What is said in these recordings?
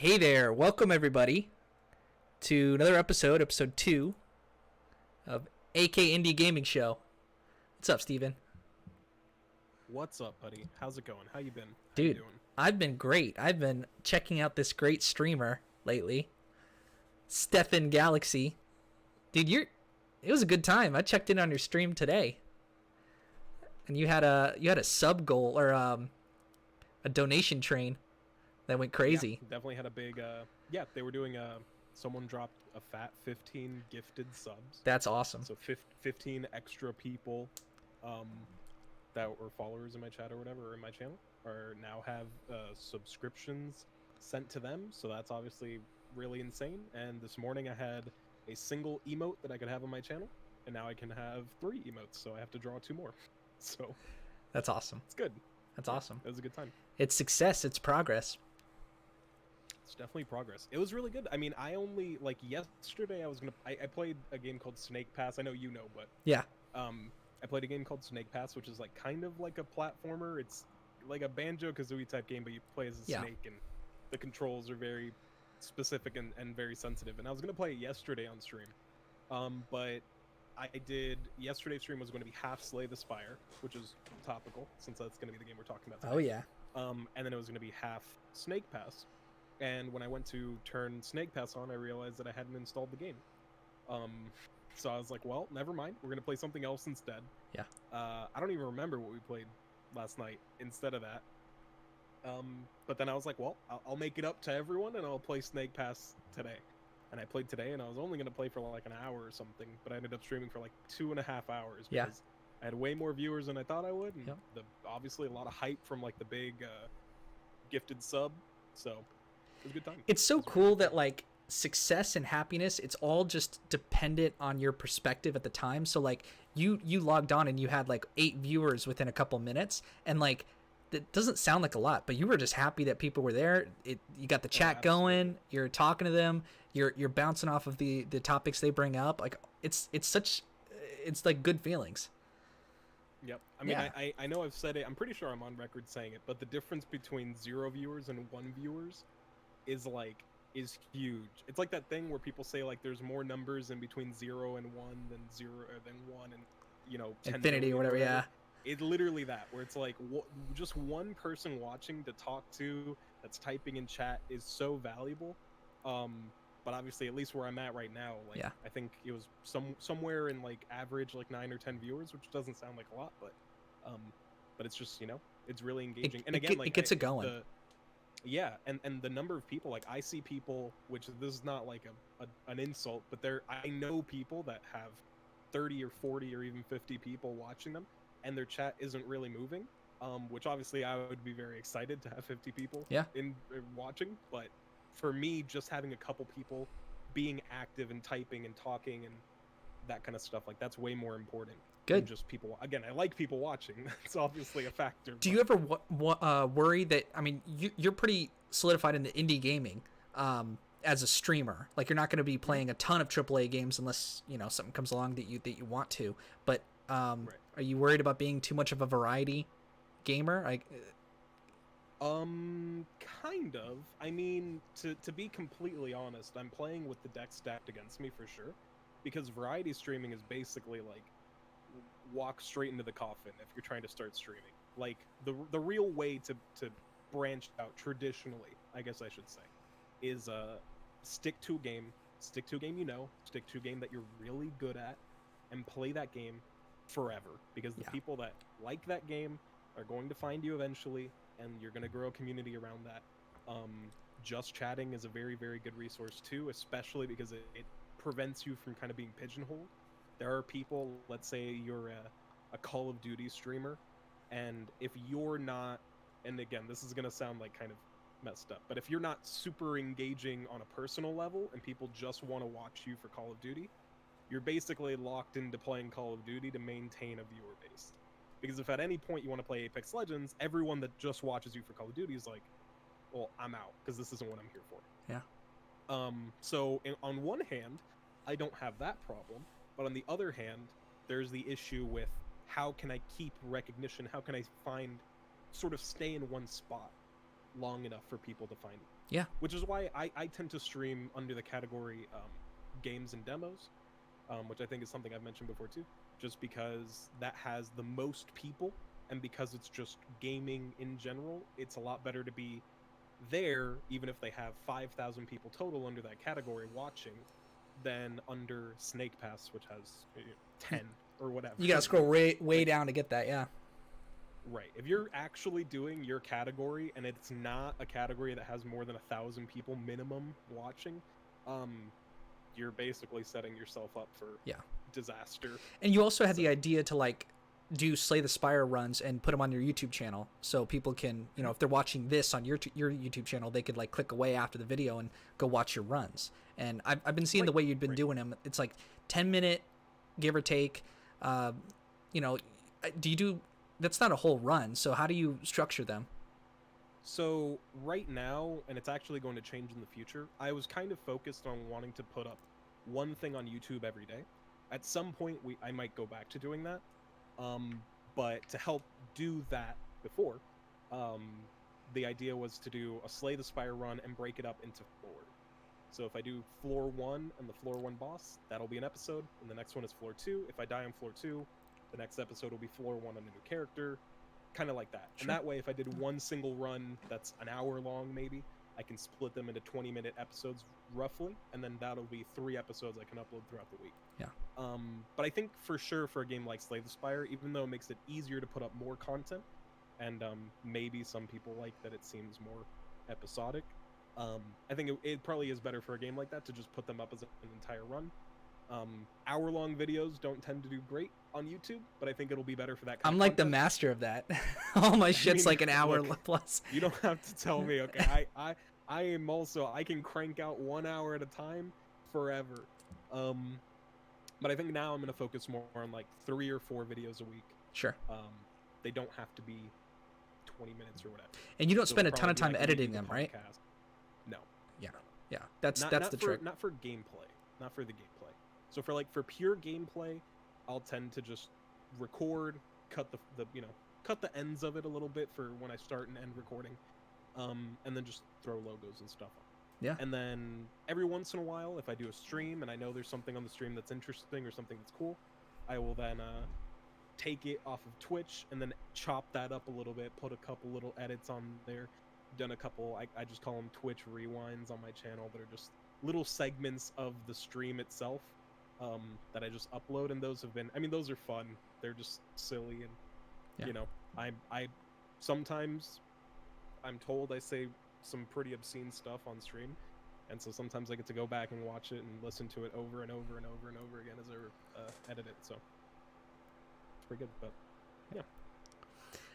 Hey there, welcome everybody to another episode 2 of AK Indie Gaming Show. What's up, Steven? What's up, buddy? How's it going? How you been? How you Dude, doing? I've been great. I've been checking out this great streamer lately, StefenGalaxy. Dude, it was a good time. I checked in on your stream today, and you had a sub goal or a donation train that went Yeah, crazy. definitely had a big yeah, they were doing someone dropped a fat 15 gifted subs. That's awesome. So 15 extra people um that were followers in my chat or whatever or in my channel are now have subscriptions sent to them. So that's obviously really insane. And this morning I had a single emote that I could have on my channel, and now I can have 3 emotes, so I have to draw 2 more. So That's awesome. it's good. That's Yeah, awesome. it was a good time. It's success. It's progress. It's definitely progress. It was really good. I mean, I only like yesterday. I played a game called Snake Pass. I know you know, but Yeah. I played a game called Snake Pass, which is like kind of like a platformer. It's like a Banjo Kazooie type game, but you play as a Yeah. snake, and the controls are very specific and very sensitive. And I was gonna play it yesterday on stream, but I did yesterday's stream was going to be half Slay the Spire, which is topical since that's going to be the game we're talking about today. Oh yeah. And then it was going to be half Snake Pass. And when I went to turn Snake Pass on, I realized that I hadn't installed the game. Um, so I was like, well, never mind. We're going to play something else instead. Yeah. I don't even remember what we played last night instead of that. But then I was like, well, I'll make it up to everyone and I'll play Snake Pass today. And I played today, and I was only going to play for like an hour or something, but I ended up streaming for like 2.5 hours because Yeah. I had way more viewers than I thought I would, and Yep. obviously a lot of hype from like the big gifted sub. So it was a good time. It's so It was a really cool good that time. like success and happiness, it's all just dependent on your perspective at the time. So like you logged on and you had like 8 viewers within a couple minutes, and like that doesn't sound like a lot, but you were just happy that people were there. You got the chat going, you're talking to them, you're bouncing off of the topics they bring up. Like it's like good feelings. Yep. I mean, Yeah. I know I've said it. I'm pretty sure I'm on record saying it, but the difference between 0 viewers and 1 viewers is huge. It's like that thing where people say like there's more numbers in between 0 and 1 than 0 than 1 and 10 Infinity or million whatever. Yeah. It's literally that, where it's like just one person watching to talk to that's typing in chat is so valuable. But obviously, at least where I'm at right now, like Yeah. I think it was somewhere in like average like 9 or 10 viewers, which doesn't sound like a lot, but it's just it's really engaging. And again, like it gets it going. Yeah, and the number of people, like I see people, which this is not like an insult, but I know people that have 30 or 40 or even 50 people watching them, and their chat isn't really moving, which obviously I would be very excited to have 50 people Yeah. in watching, but for me, just having a couple people being active and typing and talking and that kind of stuff, like that's way more important than Good. just people. Again, I like people watching. That's obviously a factor. Do you ever worry that, I mean, you're pretty solidified in the indie gaming as a streamer. Like, you're not going to be playing a ton of AAA games unless, something comes along that you want to. But Right. are you worried about being too much of a variety gamer? Kind of. I mean, to be completely honest, I'm playing with the deck stacked against me for sure, because variety streaming is basically like walk straight into the coffin if you're trying to start streaming. Like the real way to branch out traditionally, I guess I should say, is stick to a game, stick to a game stick to a game that you're really good at, and play that game forever, because the Yeah. people that like that game are going to find you eventually, and you're going to grow a community around that. Just chatting is a very, very good resource too, especially because it prevents you from kind of being pigeonholed. There are people, let's say you're a Call of Duty streamer, and if you're not, and again, this is going to sound like kind of messed up, but if you're not super engaging on a personal level and people just want to watch you for Call of Duty, you're basically locked into playing Call of Duty to maintain a viewer base. Because if at any point you want to play Apex Legends, everyone that just watches you for Call of Duty is like, well, I'm out, because this isn't what I'm here for. Yeah. So on one hand, I don't have that problem, but on the other hand, there's the issue with how can I keep recognition? How can I sort of stay in one spot? long enough for people to find it. Yeah. Which is why I tend to stream under the category games and demos, which I think is something I've mentioned before too, just because that has the most people, and because it's just gaming in general, it's a lot better to be there, even if they have 5,000 people total under that category watching, than under Snake Pass, which has 10 or whatever. You gotta scroll way down to get that, yeah. Right. If you're actually doing your category and it's not a category that has more than 1,000 people minimum watching, you're basically setting yourself up for disaster. And you also had the idea to like do Slay the Spire runs and put them on your YouTube channel, so people can, you know, if they're watching this on your YouTube channel, they could like click away after the video and go watch your runs. And I've been seeing the way you've been doing them. It's like 10-minute, give or take. You know, do you do? That's not a whole run. So how do you structure them? So right now, and it's actually going to change in the future, I was kind of focused on wanting to put up one thing on YouTube every day. At some point, I might go back to doing that. But to help do that before, the idea was to do a Slay the Spire run and break it up into floors. So if I do floor 1 and the floor 1 boss, that'll be an episode, and the next one is floor 2. If I die on floor 2, the next episode will be floor 1 and a new character, kind of like that. Sure. And that way, if I did one single run that's an hour long maybe, I can split them into 20-minute episodes roughly, and then that'll be 3 episodes I can upload throughout the week. Yeah. But I think for sure for a game like Slay the Spire, even though it makes it easier to put up more content, and maybe some people like that it seems more episodic, I think it probably is better for a game like that to just put them up as an entire run. Hour-long videos don't tend to do great on YouTube, but I think it'll be better for that kind I'm of like content. the master of that. All my shit's like an hour plus. You don't have to tell me, okay? I am also, I can crank out 1 hour at a time forever. But I think now I'm going to focus more on like 3 or 4 videos a week. Sure. They don't have to be 20 minutes or whatever. And you don't spend a ton of time editing them, right? No. Yeah. That's the trick. Not for gameplay. Not for the gameplay. So for pure gameplay, I'll tend to just record, cut the ends of it a little bit for when I start and end recording, and then just throw logos and stuff on. Yeah. And then every once in a while, if I do a stream and I know there's something on the stream that's interesting or something that's cool, I will then take it off of Twitch and then chop that up a little bit, put a couple little edits on there, done a couple, I just call them Twitch rewinds on my channel that are just little segments of the stream itself that I just upload, and those have been, I mean, those are fun. They're just silly, and you know, I sometimes I'm told I say some pretty obscene stuff on stream, and so sometimes I get to go back and watch it and listen to it over and over and over and over again as I edit it. So it's pretty good, but yeah.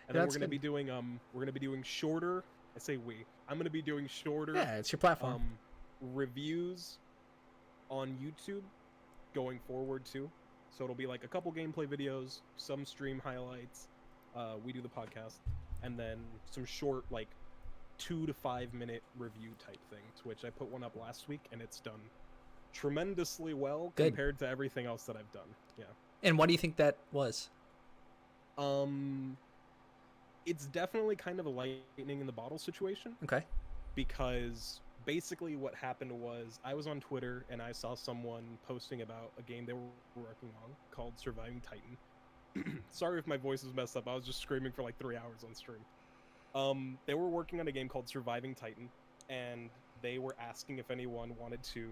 And then we're gonna be doing shorter. I say I'm gonna be doing shorter. Yeah, it's your platform. Reviews on YouTube going forward too. So it'll be like a couple gameplay videos, some stream highlights. We do the podcast, and then some short like 2 to 5 minute review type things, which I put one up last week and it's done tremendously well. Good. Compared to everything else that I've done. Yeah. And what do you think that was? It's definitely kind of a lightning in the bottle situation. Okay. Because basically what happened was I was on Twitter and I saw someone posting about a game they were working on called Surviving Titan. Sorry if my voice is messed up. I was just screaming for like 3 hours on stream. They were working on a game called Surviving Titan, and they were asking if anyone wanted to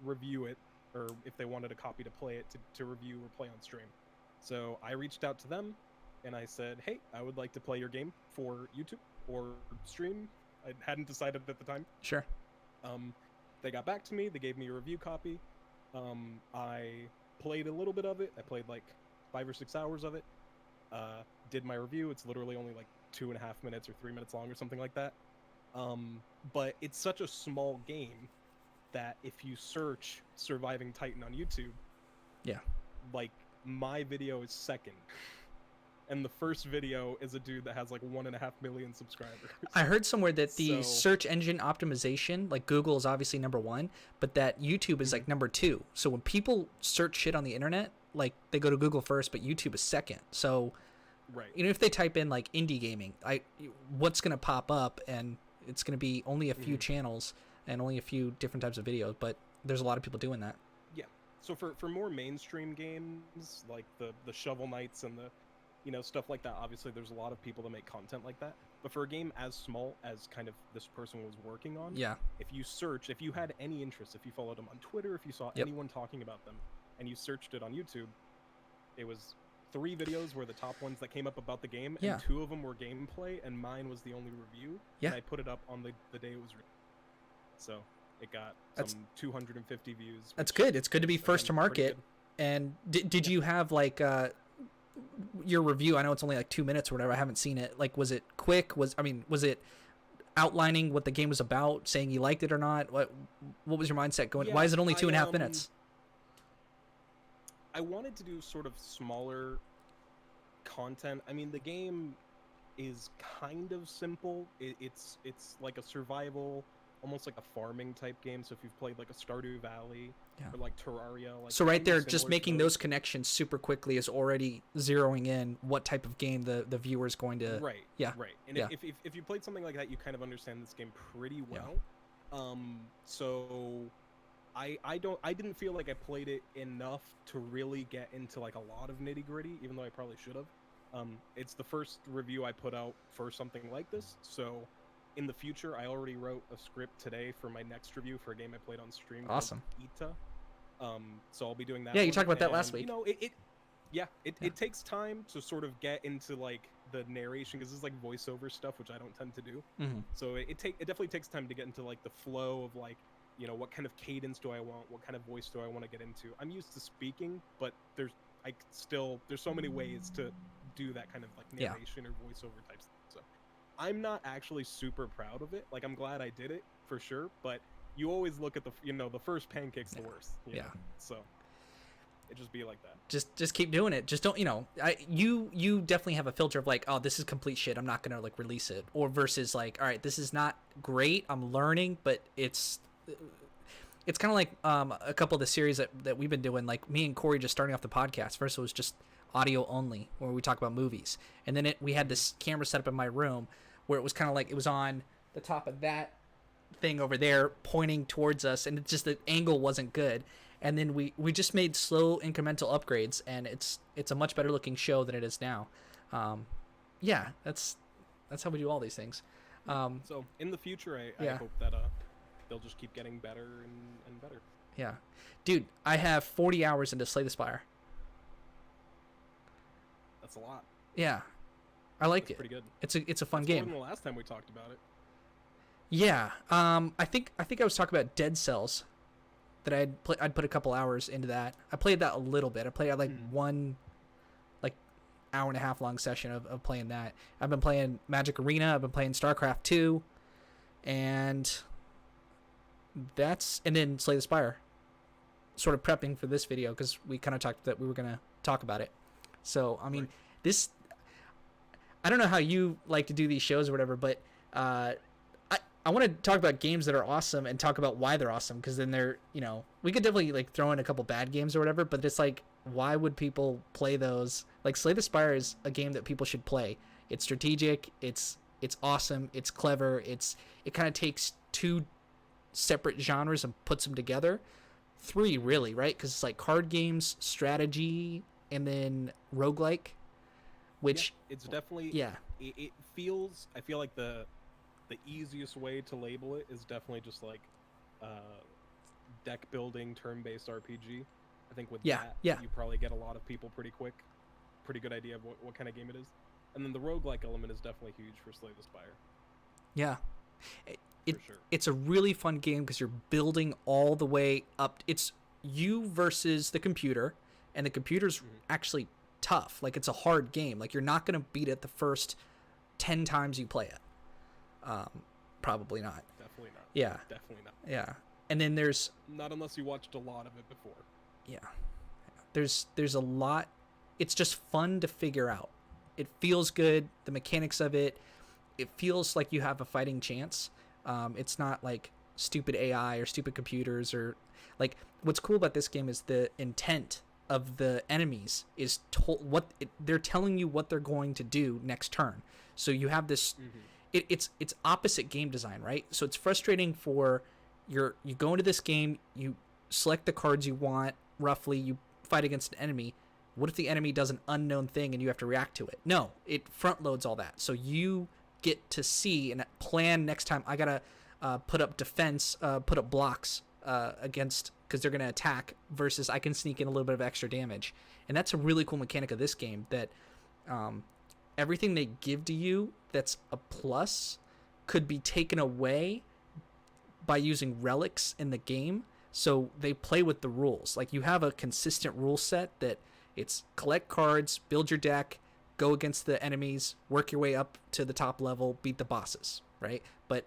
review it, or if they wanted a copy to play it to review or play on stream. So I reached out to them and I said, hey, I would like to play your game for YouTube or stream. I hadn't decided at the time. Sure. They got back to me. They gave me a review copy. I played a little bit of it. I played like 5 or 6 hours of it. Did my review. It's literally only like 2.5 minutes or 3 minutes long or something like that. But it's such a small game that if you search Surviving Titan on YouTube, yeah, like my video is second. And the first video is a dude that has like 1.5 million subscribers. I heard somewhere that the search engine optimization, like Google is obviously number 1, but that YouTube is like number 2. So when people search shit on the internet, like they go to Google first, but YouTube is second. So Right. You know, if they type in like indie gaming, what's gonna pop up, and it's gonna be only a few channels and only a few different types of videos, but there's a lot of people doing that. Yeah. So for more mainstream games like the Shovel Knights and the stuff like that, obviously there's a lot of people that make content like that. But for a game as small as kind of this person was working on, Yeah. if you had any interest, if you followed them on Twitter, if you saw anyone talking about them, and you searched it on YouTube, it was 3 videos were the top ones that came up about the game, and 2 of them were gameplay, and mine was the only review. Yeah. And I put it up on the day it was released. So it got some 250 views. That's good. It's good to be first to market. And did you have like your review? I know it's only like 2 minutes or whatever. I haven't seen it. Like, was it quick? Was it outlining what the game was about, saying you liked it or not? What was your mindset going? Why is it only 2.5 minutes? I wanted to do sort of smaller content. I mean, the game is kind of simple. It's like a survival, almost like a farming type game. So if you've played like a Stardew Valley or like Terraria, like so right there, just making those connections super quickly is already zeroing in what type of game the viewer is going to. Right. Yeah. Right. And if you played something like that, you kind of understand this game pretty well. Yeah. So I didn't feel like I played it enough to really get into like a lot of nitty gritty, even though I probably should have. It's the first review I put out for something like this, so in the future, I already wrote a script today for my next review for a game I played on stream. Awesome. Ita. So I'll be doing that. Yeah, you talked about that last week. You know, it takes time to sort of get into like the narration, because this is like voiceover stuff, which I don't tend to do. Mm-hmm. So it definitely takes time to get into like the flow of like, what kind of cadence do I want? What kind of voice do I want to get into? I'm used to speaking, but there's so many ways to do that kind of like narration or voiceover type stuff. So I'm not actually super proud of it. Like, I'm glad I did it for sure, but you always look at the first pancake's the worst. You know? So it just be like that. Just keep doing it. Just don't, you definitely have a filter of like, oh, this is complete shit, I'm not gonna like release it, or versus like, all right, this is not great, I'm learning, but it's kind of like a couple of the series that we've been doing, like me and Corey just starting off the podcast. First it was just audio only, where we talk about movies, and then we had this camera set up in my room where it was kind of like it was on the top of that thing over there pointing towards us, and it just, the angle wasn't good, and then we just made slow incremental upgrades, and it's a much better looking show than it is now. That's how we do all these things. So in the future, I hope that they'll just keep getting better and better. Yeah, dude, I have 40 hours into Slay the Spire. That's a lot. Yeah, I liked it. Pretty good. It's a fun That's game. more than the last time we talked about it. Yeah. I think I was talking about Dead Cells, that I'd put a couple hours into that. I played that a little bit. I played like one like hour and a half long session of playing that. I've been playing Magic Arena. I've been playing StarCraft 2, and then Slay the Spire. Sort of prepping for this video because we kind of talked that we were gonna talk about it. So I mean, this, I don't know how you like to do these shows or whatever, but I want to talk about games that are awesome and talk about why they're awesome, because then they're, we could definitely like throw in a couple bad games or whatever, but it's like, why would people play those? Like, Slay the Spire is a game that people should play. It's strategic, it's awesome, it's clever, it kind of takes 2 separate genres and puts them together. 3 really, right? Because it's like card games, strategy, and then roguelike, which it's definitely it feels, I feel like the easiest way to label it is definitely just like deck building turn-based RPG. I think with that you probably get a lot of people pretty quick, pretty good idea of what kind of game it is. And then the roguelike element is definitely huge for Slay the Spire. Yeah. For sure. It's a really fun game because you're building all the way up. It's you versus the computer, and the computer's actually tough. Like, it's a hard game. Like, you're not going to beat it the first 10 times you play it. Probably not. Definitely not. Yeah. Definitely not. Yeah. And then there's... Not unless you watched a lot of it before. Yeah. There's a lot. It's just fun to figure out. It feels good. The mechanics of it, it feels like you have a fighting chance. It's not like stupid AI or stupid computers or... Like, what's cool about this game is the intent of the enemies is they're telling you what they're going to do next turn. So you have this. It's opposite game design, right? So it's frustrating for you go into this game, you select the cards you want, roughly, you fight against an enemy. What if the enemy does an unknown thing and you have to react to it? No, it front loads all that. So you get to see and plan next time. I gotta put up defense, put up blocks against, because they're gonna attack, versus I can sneak in a little bit of extra damage. And that's a really cool mechanic of this game, that everything they give to you that's a plus could be taken away by using relics in the game. So they play with the rules. Like, you have a consistent rule set that it's collect cards, build your deck, go against the enemies, work your way up to the top level, beat the bosses, right? But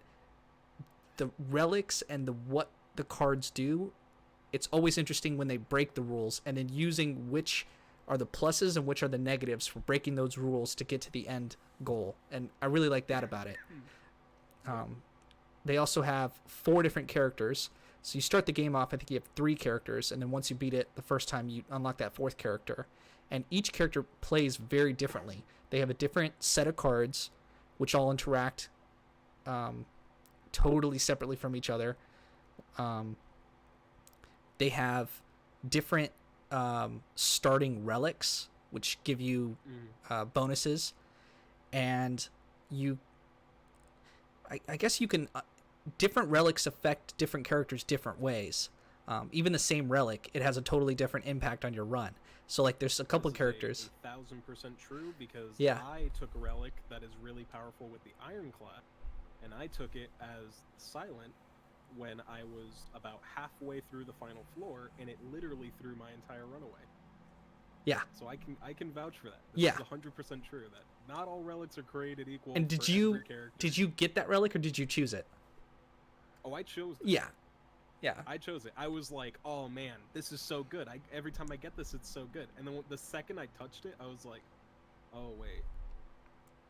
the relics and what the cards do, it's always interesting when they break the rules, and then using which are the pluses and which are the negatives for breaking those rules to get to the end goal. And I really like that about it. They also have 4 different characters. So you start the game off, I think you have 3 characters, and then once you beat it the first time, you unlock that 4th character. And each character plays very differently. They have a different set of cards, which all interact totally separately from each other. They have different starting relics, which give you bonuses. And I guess you can... different relics affect different characters different ways. Even the same relic, it has a totally different impact on your run. So, like, there's a couple of characters. 1,000% true, because Yeah. I took a relic that is really powerful with the Ironclad, and I took it as Silent when I was about halfway through the final floor, and it literally threw my entire run away. Yeah. So I can vouch for that. This Yeah. is 100% true, that not all relics are created equal. And for every character. did you get that relic, or did you choose it? Oh, I chose it. Yeah. Yeah. I chose it. I was like, oh man, this is so good. Every time I get this, it's so good. And then the second I touched it, I was like, oh wait,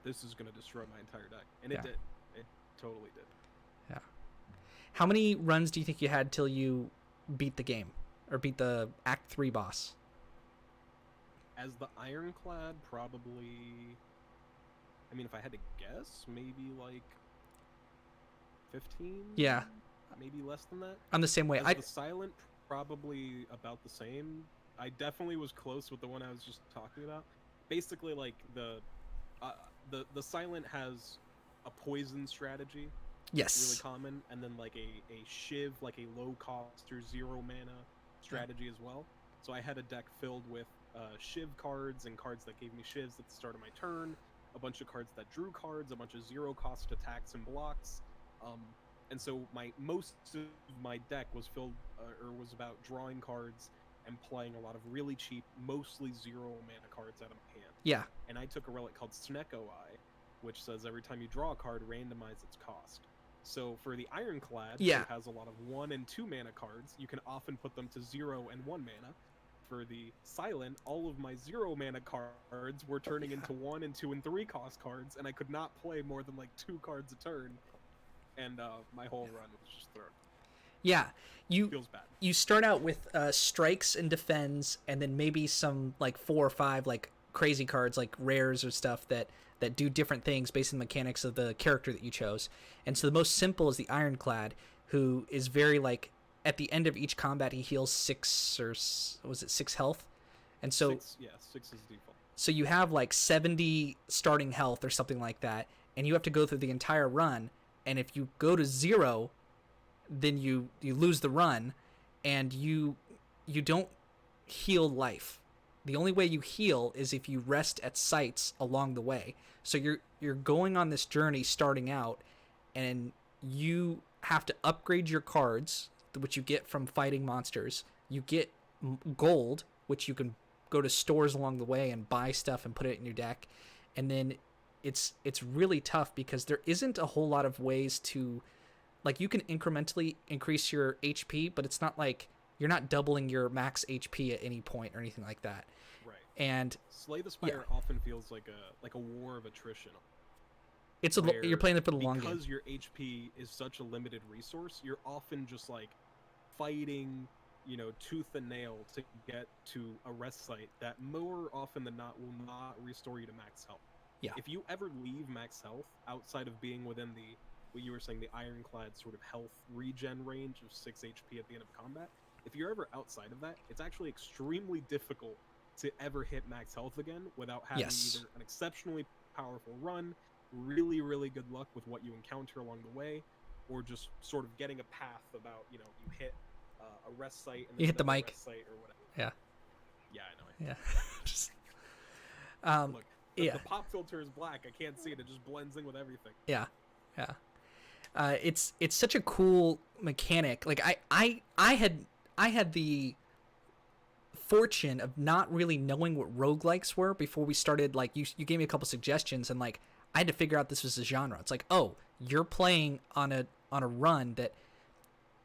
this is gonna destroy my entire deck. And it did. It totally did. Yeah. How many runs do you think you had till you beat the game, or beat the Act 3 boss? As the Ironclad, probably... I mean, if I had to guess, maybe like 15? Yeah. Maybe less than that? I'm the same way. As the Silent, probably about the same. I definitely was close with the one I was just talking about. Basically, like, the Silent has a poison strategy. Yes. Really common, and then like a Shiv, like a low cost or 0 mana strategy as well. So I had a deck filled with Shiv cards and cards that gave me Shivs at the start of my turn, a bunch of cards that drew cards, a bunch of 0 cost attacks and blocks. And so most of my deck was filled, or was about drawing cards and playing a lot of really cheap, mostly 0 mana cards out of my hand. Yeah. And I took a relic called Snecko Eye, which says every time you draw a card, randomize its cost. So for the Ironclad, Yeah. which has a lot of 1 and 2 mana cards, you can often put them to 0 and 1 mana. For the Silent, all of my 0 mana cards were turning into 1 and 2 and 3 cost cards, and I could not play more than like 2 cards a turn. And my whole run was just thrown. Yeah, Feels bad. You start out with strikes and defends, and then maybe some like 4 or 5 like crazy cards, like rares or stuff that do different things based on the mechanics of the character that you chose. And so the most simple is the Ironclad, who is very like, at the end of each combat he heals 6 or was it 6 health, and so 6 is default. So you have like 70 starting health or something like that, and you have to go through the entire run. And if you go to 0, then you lose the run, and you don't heal life. The only way you heal is if you rest at sites along the way. So you're going on this journey starting out, and you have to upgrade your cards, which you get from fighting monsters. You get gold, which you can go to stores along the way and buy stuff and put it in your deck. And then it's really tough because there isn't a whole lot of ways to, like, you can incrementally increase your HP, but it's not like you're not doubling your max HP at any point or anything like that. Right. And Slay the Spire often feels like a war of attrition. You're playing it for the long game. Because your HP is such a limited resource, you're often just like fighting, tooth and nail to get to a rest site that more often than not will not restore you to max health. Yeah. If you ever leave max health outside of being within the, what you were saying, the ironclad sort of health regen range of 6 HP at the end of combat, if you're ever outside of that, it's actually extremely difficult to ever hit max health again without having either an exceptionally powerful run, really, really good luck with what you encounter along the way, or just sort of getting a path about, you hit a rest site and then You hit the mic. rest site or whatever. Yeah. Yeah, I know. Yeah. Just, Look, the pop filter is black. I can't see it. It just blends in with everything. Yeah. Yeah. It's such a cool mechanic. Like I had the fortune of not really knowing what roguelikes were before we started. Like you gave me a couple suggestions, and like I had to figure out this was a genre. It's like, oh, you're playing on a run that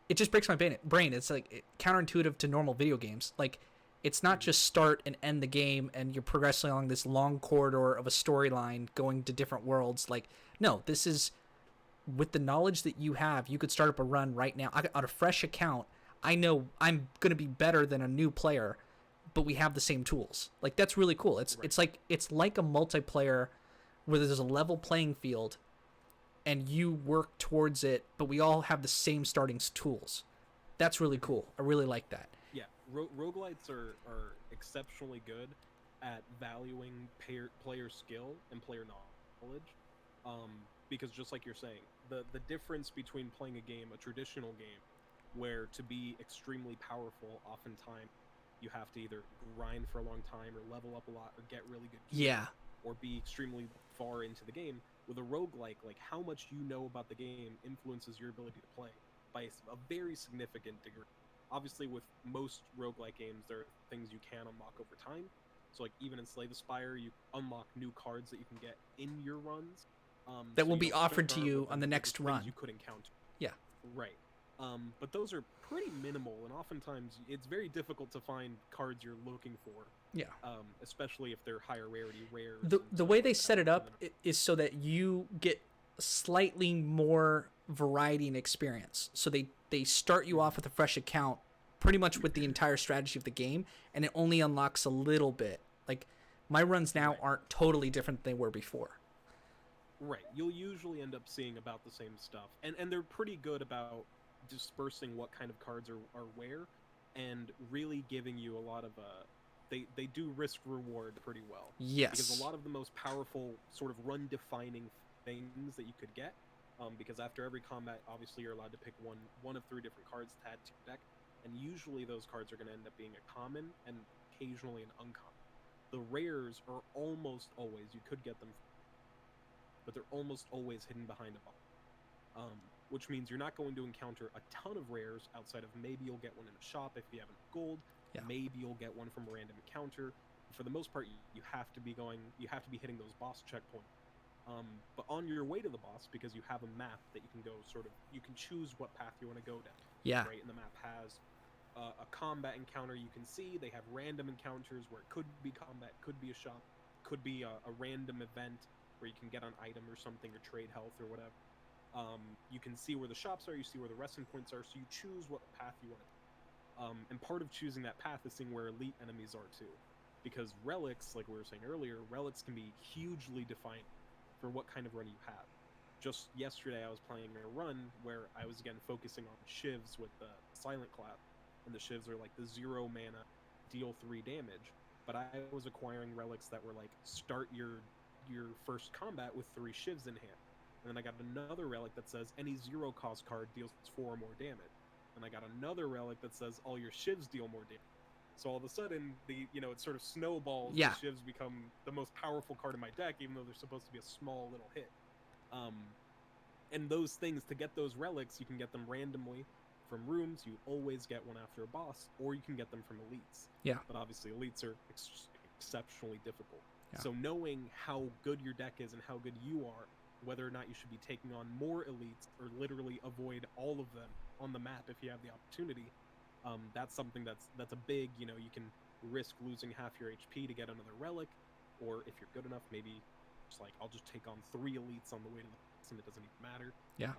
it just breaks my brain. It's like counterintuitive to normal video games. Like it's not just start and end the game and you're progressing along this long corridor of a storyline going to different worlds. Like, no, this is with the knowledge that you have, you could start up a run right now on a fresh account. I know I'm going to be better than a new player, but we have the same tools. Like that's really cool. It's like a multiplayer where there's a level playing field and you work towards it, but we all have the same starting tools. That's really cool. I really like that. Yeah, roguelites are exceptionally good at valuing player skill and player knowledge. Because just like you're saying, the difference between playing a game, a traditional game, where to be extremely powerful, oftentimes you have to either grind for a long time or level up a lot or get really good gear, or be extremely far into the game. With a roguelike, like how much you know about the game influences your ability to play by a very significant degree. Obviously, with most roguelike games, there are things you can unlock over time. So like even in Slay the Spire, you unlock new cards that you can get in your runs. That will be offered to you on the next run. You could encounter. Yeah. Right. But those are pretty minimal, and oftentimes it's very difficult to find cards you're looking for. Yeah. Especially if they're higher rarity rares. The way they set it up is so that you get slightly more variety and experience. So they start you off with a fresh account, pretty much with the entire strategy of the game, and it only unlocks a little bit. Like my runs now aren't totally different than they were before. Right. You'll usually end up seeing about the same stuff, and they're pretty good about dispersing what kind of cards are where, and really giving you a lot of they do risk reward pretty well. Yes. Because a lot of the most powerful sort of run defining things that you could get, because after every combat, obviously you're allowed to pick one of 3 different cards to add to your deck, and usually those cards are going to end up being a common and occasionally an uncommon. The rares are almost always, you could get them, but they're almost always hidden behind a ball. Which means you're not going to encounter a ton of rares outside of maybe you'll get one in a shop if you have enough gold. Yeah. Maybe you'll get one from a random encounter. For the most part, you have to be hitting those boss checkpoints. But on your way to the boss, because you have a map that you can go you can choose what path you want to go down. Yeah. Right, and the map has a combat encounter you can see. They have random encounters where it could be combat, could be a shop, could be a random event where you can get an item or something or trade health or whatever. You can see where the shops are, you see where the resting points are, so you choose what path you want to do. And part of choosing that path is seeing where elite enemies are too. Because relics, like we were saying earlier, relics can be hugely defining for what kind of run you have. Just yesterday I was playing a run where I was again focusing on shivs with the silent clap, and the shivs are like the 0 mana, deal 3 damage, but I was acquiring relics that were like start your first combat with 3 shivs in hand. And then I got another relic that says any 0 cost card deals 4 or more damage. And I got another relic that says all your shivs deal more damage. So all of a sudden, it sort of snowballs. Yeah. The shivs become the most powerful card in my deck, even though they're supposed to be a small little hit. And those things, to get those relics, you can get them randomly from rooms. You always get one after a boss, or you can get them from elites. Yeah. But obviously, elites are exceptionally difficult. Yeah. So knowing how good your deck is and how good you are, whether or not you should be taking on more elites or literally avoid all of them on the map if you have the opportunity, that's something that's a big, you can risk losing half your HP to get another relic, or if you're good enough, maybe just like I'll just take on 3 elites on the way to the boss and it doesn't even matter. Yeah.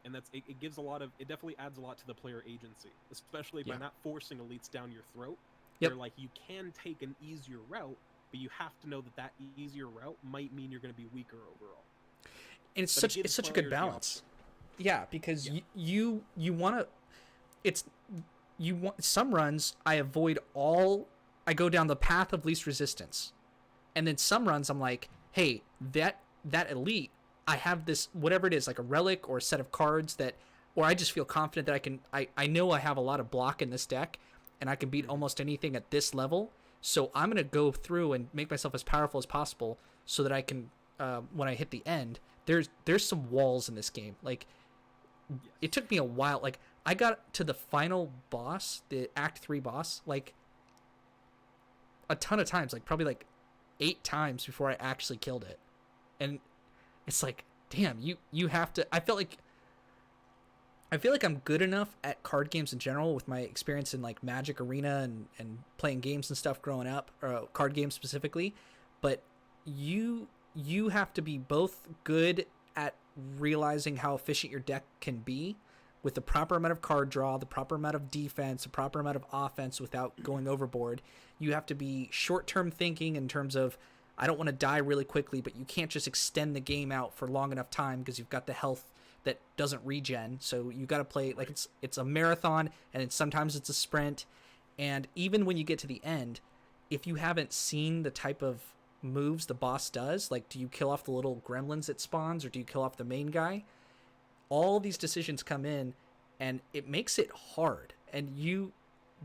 and it gives a lot of, it definitely adds a lot to the player agency, especially by not forcing elites down your throat. Yep. Where like you can take an easier route, but you have to know that easier route might mean you're going to be weaker overall. And it's such a good balance. Yeah, because you want to, some runs I avoid all, I go down the path of least resistance, and then some runs I'm like, hey, that elite, I have this, whatever it is, like a relic or a set of cards that, or I just feel confident that I know I have a lot of block in this deck and I can beat almost anything at this level. So I'm going to go through and make myself as powerful as possible so that I can, when I hit the end, there's some walls in this game. Like, it took me a while. Like, I got to the final boss, the Act 3 boss, like, a ton of times, like, probably, like, 8 times before I actually killed it. And it's like, damn, you have to... I feel like I'm good enough at card games in general with my experience in, like, Magic Arena and playing games and stuff growing up, or card games specifically, but you have to be both good at realizing how efficient your deck can be with the proper amount of card draw, the proper amount of defense, the proper amount of offense without going overboard. You have to be short-term thinking in terms of, I don't want to die really quickly, but you can't just extend the game out for long enough time because you've got the health that doesn't regen. So you got to play like it's a marathon, and sometimes it's a sprint. And even when you get to the end, if you haven't seen the type of moves the boss does, like, do you kill off the little gremlins it spawns, or do you kill off the main guy? All these decisions come in, and it makes it hard. And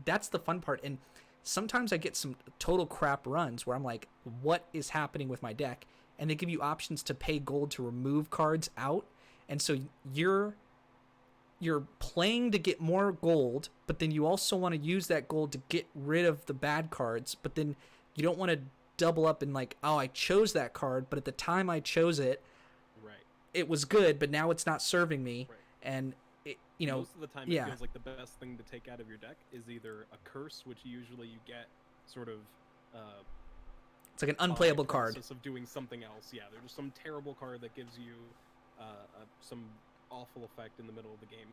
that's the fun part. And sometimes I get some total crap runs where I'm like, what is happening with my deck? And they give you options to pay gold to remove cards out. And so you're playing to get more gold, but then you also want to use that gold to get rid of the bad cards. But then you don't want to double up and like, oh, I chose that card, but at the time I chose it, it was good, but now it's not serving me. And most of the time it feels like the best thing to take out of your deck is either a curse, which usually you get sort of it's like an unplayable card of doing something else. There's just some terrible card that gives you some awful effect in the middle of the game.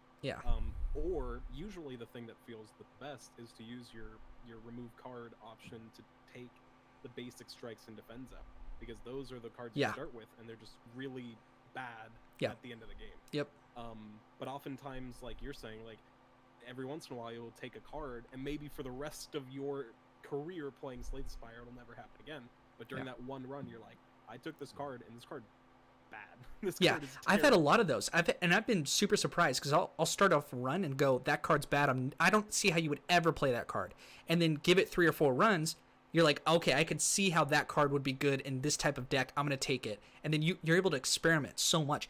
Or usually the thing that feels the best is to use your remove card option to take the basic strikes and defends out, because those are the cards you start with, and they're just really bad at the end of the game. But oftentimes, like you're saying, like every once in a while you'll take a card, and maybe for the rest of your career playing Slay the Spire it'll never happen again, but during that one run you're like, I took this card and this card bad. This card is terrible. I've had a lot of those. I've been super surprised because I'll start off a run and go, that card's bad, I don't see how you would ever play that card, and then give it 3 or 4 runs. You're like, okay, I could see how that card would be good in this type of deck. I'm going to take it. And then you're able to experiment so much.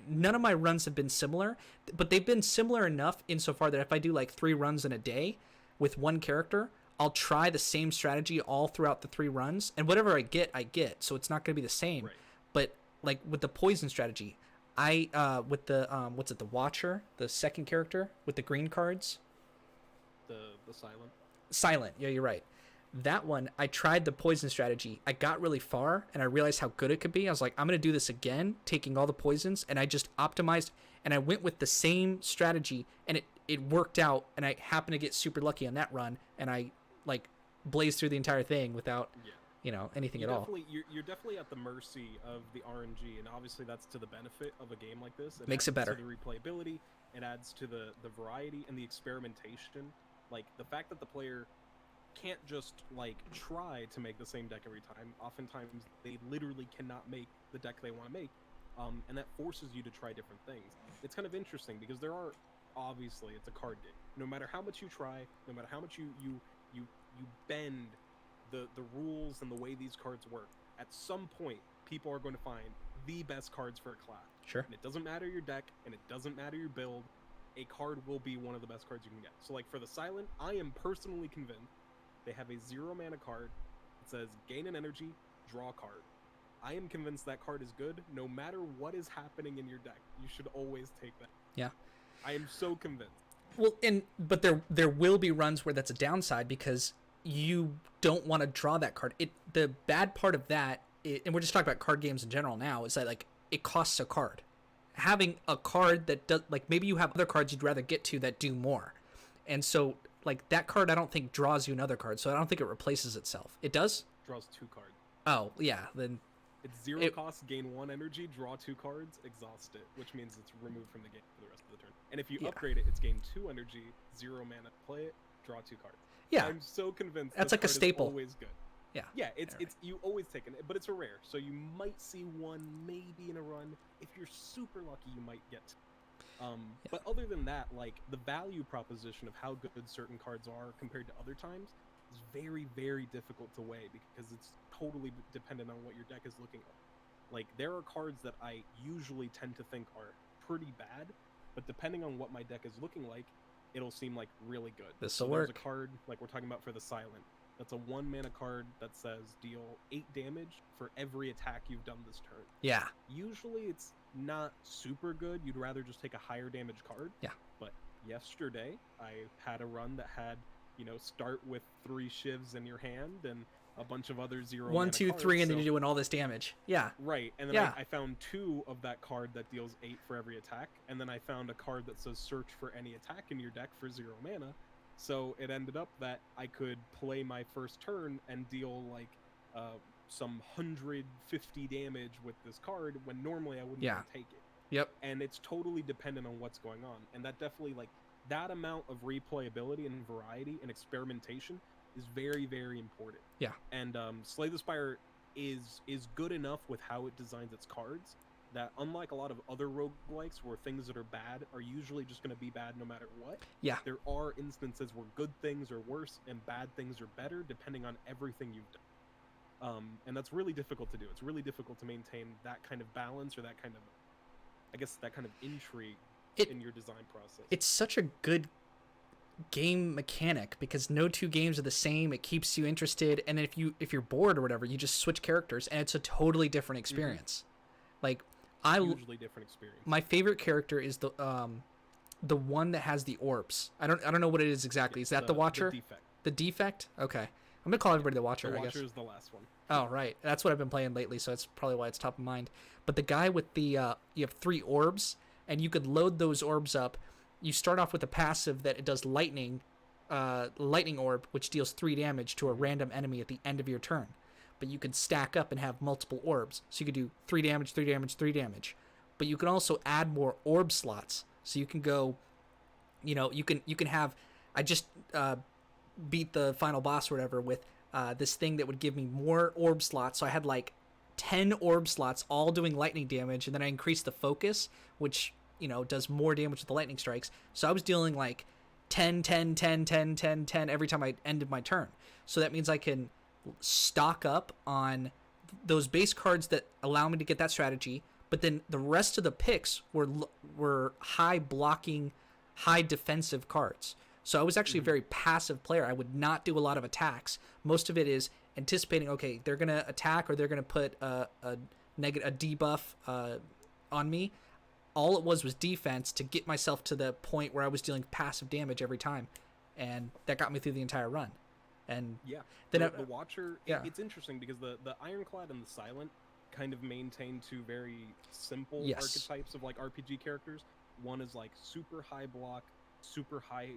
None of my runs have been similar, but they've been similar enough insofar that if I do like 3 runs in a day with one character, I'll try the same strategy all throughout the 3 runs. And whatever I get. So it's not going to be the same. But like with the poison strategy, with the, the Watcher, the second character with the green cards. The Silent. Yeah, you're right. That one, I tried the poison strategy. I got really far, and I realized how good it could be. I was like, I'm going to do this again, taking all the poisons, and I just optimized, and I went with the same strategy, and it worked out, and I happened to get super lucky on that run, and I, like, blazed through the entire thing without, anything at all. You're definitely at the mercy of the RNG, and obviously that's to the benefit of a game like this. Makes it better. To the replayability, it adds to the variety and the experimentation. Like, the fact that the player can't just like try to make the same deck every time. Oftentimes they literally cannot make the deck they want to make, and that forces you to try different things. It's kind of interesting because obviously it's a card game. No matter how much you try, no matter how much you bend the rules and the way these cards work, at some point people are going to find the best cards for a class. Sure. And it doesn't matter your deck, and it doesn't matter your build, a card will be one of the best cards you can get. So like for the Silent, I am personally convinced they have a 0 mana card. It says gain an energy, draw a card. I am convinced that card is good no matter what is happening in your deck. You should always take that. Yeah. I am so convinced. Well, but there will be runs where that's a downside because you don't want to draw that card. The bad part of that, and we're just talking about card games in general now, is that like it costs a card. having a card that does, like, maybe you have other cards you'd rather get to that do more. And so, like, that card I don't think draws you another card, so I don't think it replaces itself. It does? Draws 2 cards. Oh, yeah, then It's 0 cost, gain 1 energy, draw 2 cards, exhaust it, which means it's removed from the game for the rest of the turn. And if you upgrade it, it's gain 2 energy, 0 mana, play it, draw 2 cards. yeah, I'm so convinced that's this like a card staple. Is always good. Yeah. Yeah, it's you always take it, but it's a rare, so you might see one maybe in a run. If you're super lucky, you might get. But other than that, like, the value proposition of how good certain cards are compared to other times is very, very difficult to weigh because it's totally dependent on what your deck is looking at. Like, there are cards that I usually tend to think are pretty bad, but depending on what my deck is looking like, it'll seem like really good. This'll There's work. a card like we're talking about for the Silent. That's a 1 mana card that says deal 8 damage for every attack you've done this turn. Yeah. Usually it's not super good. You'd rather just take a higher damage card. Yeah. But yesterday I had a run that had, start with 3 shivs in your hand and a bunch of other 0 1, 2, 3, and then so... you're doing all this damage. Yeah. Right. And then I found 2 of that card that deals 8 for every attack. And then I found a card that says search for any attack in your deck for 0 mana. So it ended up that I could play my first turn and deal like some 150 damage with this card when normally I wouldn't even take it. Yep. And it's totally dependent on what's going on. And that definitely, like, that amount of replayability and variety and experimentation is very, very important. Yeah. And Slay the Spire is good enough with how it designs its cards that, unlike a lot of other roguelikes where things that are bad are usually just going to be bad no matter what, there are instances where good things are worse and bad things are better depending on everything you've done. And that's really difficult to do. It's really difficult to maintain that kind of balance or that kind of, I guess, that kind of intrigue in your design process. It's such a good game mechanic because no 2 games are the same. It keeps you interested, and if you're bored or whatever, you just switch characters and it's a totally different experience. Like, hugely different experience. My favorite character is the one that has the orbs. I don't know what it is exactly. Is that the Watcher? The Defect. The Defect? Okay. I'm gonna call everybody the Watcher. The I guess. Watcher is the last one. Oh, right. That's what I've been playing lately, so that's probably why it's top of mind. But the guy with the you have 3 orbs, and you could load those orbs up. You start off with a passive that it does lightning orb, which deals 3 damage to a random enemy at the end of your turn. But you could stack up and have multiple orbs. So you could do 3 damage, 3 damage, 3 damage. But you can also add more orb slots. So you can go, you can have, I just beat the final boss or whatever with this thing that would give me more orb slots. So I had like 10 orb slots all doing lightning damage. And then I increased the focus, which, does more damage with the lightning strikes. So I was dealing like 10, 10, 10, 10, 10, 10 every time I ended my turn. So that means I can stock up on those base cards that allow me to get that strategy, but then the rest of the picks were high blocking, high defensive cards. So I was actually a very passive player. I would not do a lot of attacks. Most of it is anticipating, okay, they're going to attack or they're going to put a debuff on me. All it was defense to get myself to the point where I was dealing passive damage every time, and that got me through the entire run. And then the Watcher, it's interesting because the Ironclad and the Silent kind of maintain 2 very simple archetypes of like RPG characters. One is like super high block, super high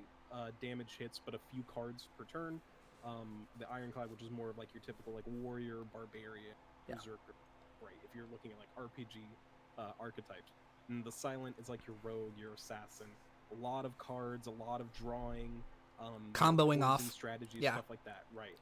damage hits, but a few cards per turn. The Ironclad, which is more of like your typical like warrior, barbarian, berserker, right? If you're looking at like RPG archetypes. And the Silent is like your rogue, your assassin. A lot of cards, a lot of drawing. Comboing off strategies, stuff like that, right?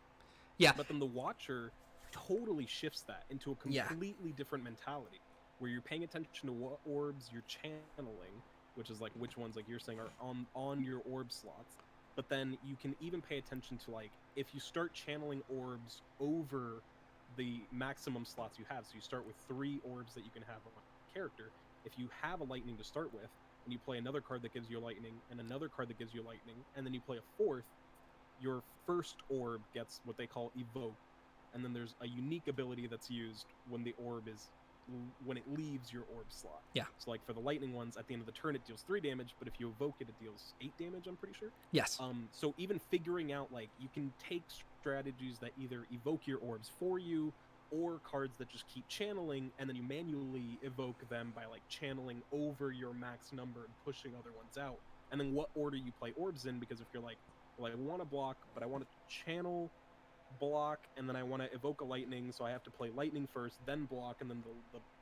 Yeah. But then the Watcher totally shifts that into a completely different mentality, where you're paying attention to what orbs you're channeling, which is like which ones, like you're saying, are on your orb slots. But then you can even pay attention to like if you start channeling orbs over the maximum slots you have. So you start with 3 orbs that you can have on a character. If you have a lightning to start with, and you play another card that gives you a lightning, and another card that gives you a lightning, and then you play a 4th, your first orb gets what they call evoke, and then there's a unique ability that's used when the orb is when it leaves your orb slot. Yeah. So like for the lightning ones, at the end of the turn it deals 3 damage, but if you evoke it, it deals 8 damage, I'm pretty sure. Yes. So even figuring out, like, you can take strategies that either evoke your orbs for you, or cards that just keep channeling, and then you manually evoke them by like channeling over your max number and pushing other ones out. And then what order you play orbs in, because if you're like, well, I want to block, but I want to channel block, and then I want to evoke a lightning, so I have to play lightning first, then block, and then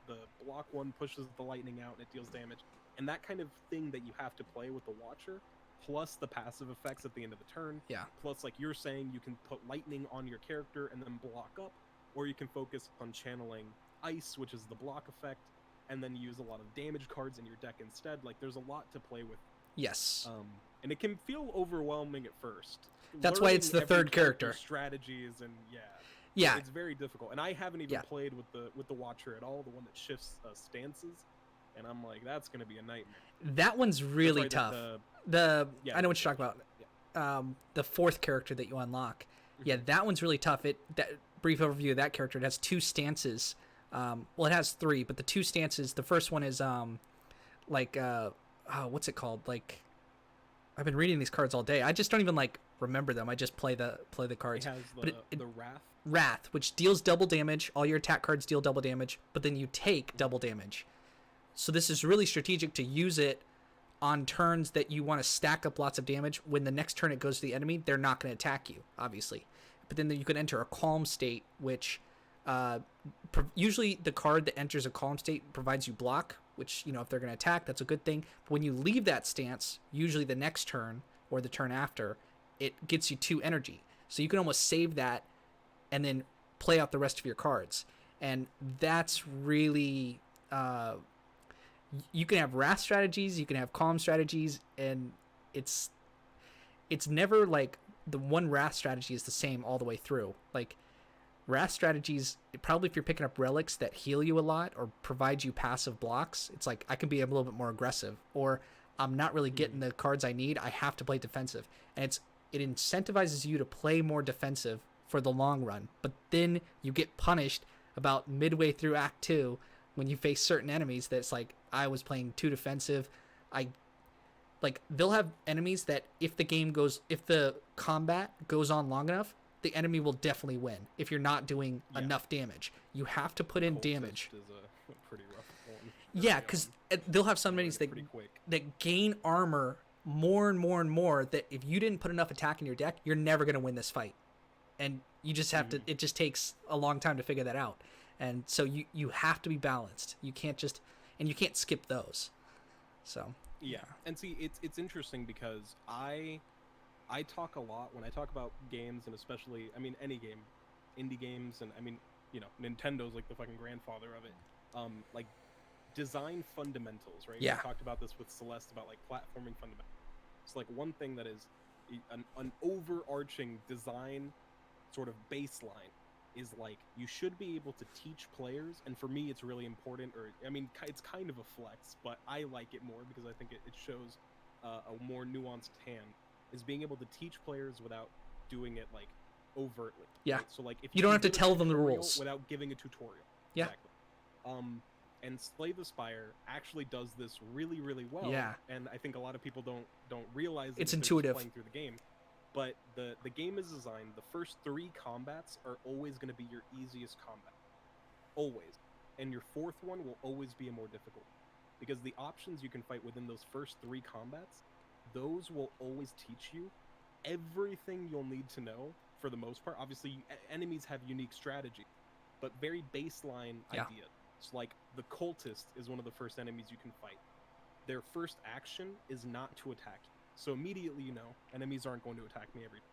the block one pushes the lightning out and it deals damage. And that kind of thing that you have to play with the Watcher, plus the passive effects at the end of the turn. Yeah. Plus, like you're saying, you can put lightning on your character and then block up, or you can focus on channeling ice, which is the block effect, and then use a lot of damage cards in your deck instead. Like, there's a lot to play with. Yes. And it can feel overwhelming at first. That's why it's the third character. Strategies and yeah, it's very difficult. And I haven't even played with the Watcher at all, the one that shifts stances. And I'm like, that's gonna be a nightmare. That one's really tough. I know what you're talking about. Yeah. The fourth character that you unlock. Yeah, that one's really tough. That brief overview of that character. It has 2 stances. Well, it has 3, but the 2 stances. The first one is what's it called? Like, I've been reading these cards all day. I just don't even like remember them. I just play the cards. It has the Wrath. Wrath, which deals double damage. All your attack cards deal double damage, but then you take double damage. So this is really strategic to use it on turns that you want to stack up lots of damage. When the next turn it goes to the enemy, they're not going to attack you, obviously. But then you could enter a calm state, which usually the card that enters a calm state provides you block, which, you know, if they're going to attack, that's a good thing. But when you leave that stance, usually the next turn or the turn after, it gets you 2 energy. So you can almost save that and then play out the rest of your cards. And that's really... you can have wrath strategies, you can have calm strategies, and it's never like the one wrath strategy is the same all the way through. Like, wrath strategies, probably if you're picking up relics that heal you a lot or provide you passive blocks, it's like I can be a little bit more aggressive, or I'm not really getting the cards I need, I have to play defensive. And it incentivizes you to play more defensive for the long run, but then you get punished about midway through Act 2 when you face certain enemies that's like, I was playing too defensive. They'll have enemies that if the combat goes on long enough, the enemy will definitely win if you're not doing enough damage. You have to put in damage. Is a pretty rough one. Yeah, because they'll have some enemies that gain armor more and more and more, that if you didn't put enough attack in your deck, you're never going to win this fight. And you just have to, it just takes a long time to figure that out. And so you have to be balanced. You can't and you can't skip those. So yeah. And see, it's interesting because I talk a lot when I talk about games, and especially, I mean, any game, indie games, and I mean, you know, Nintendo's like the fucking grandfather of it. Like, design fundamentals, right? Yeah. We talked about this with Celeste about like platforming fundamentals. It's like one thing that is an overarching design sort of baseline is like, you should be able to teach players, and for me it's really important, or I mean, it's kind of a flex, but I like it more because I think it shows a more nuanced hand, is being able to teach players without doing it like overtly. Yeah. Right? So like, if you don't have to tell them the tutorial rules without giving a tutorial. Yeah. Exactly. And Slay the Spire actually does this really, really well. Yeah. And I think a lot of people don't realize it's if they're just intuitive playing through the game. But the game is designed, the first 3 combats are always going to be your easiest combat. Always. And your 4th one will always be a more difficult. Because the options you can fight within those first 3 combats, those will always teach you everything you'll need to know for the most part. Obviously, enemies have unique strategy, but very baseline idea. So like, the Cultist is one of the first enemies you can fight. Their first action is not to attack you. So immediately, you know, enemies aren't going to attack me every time.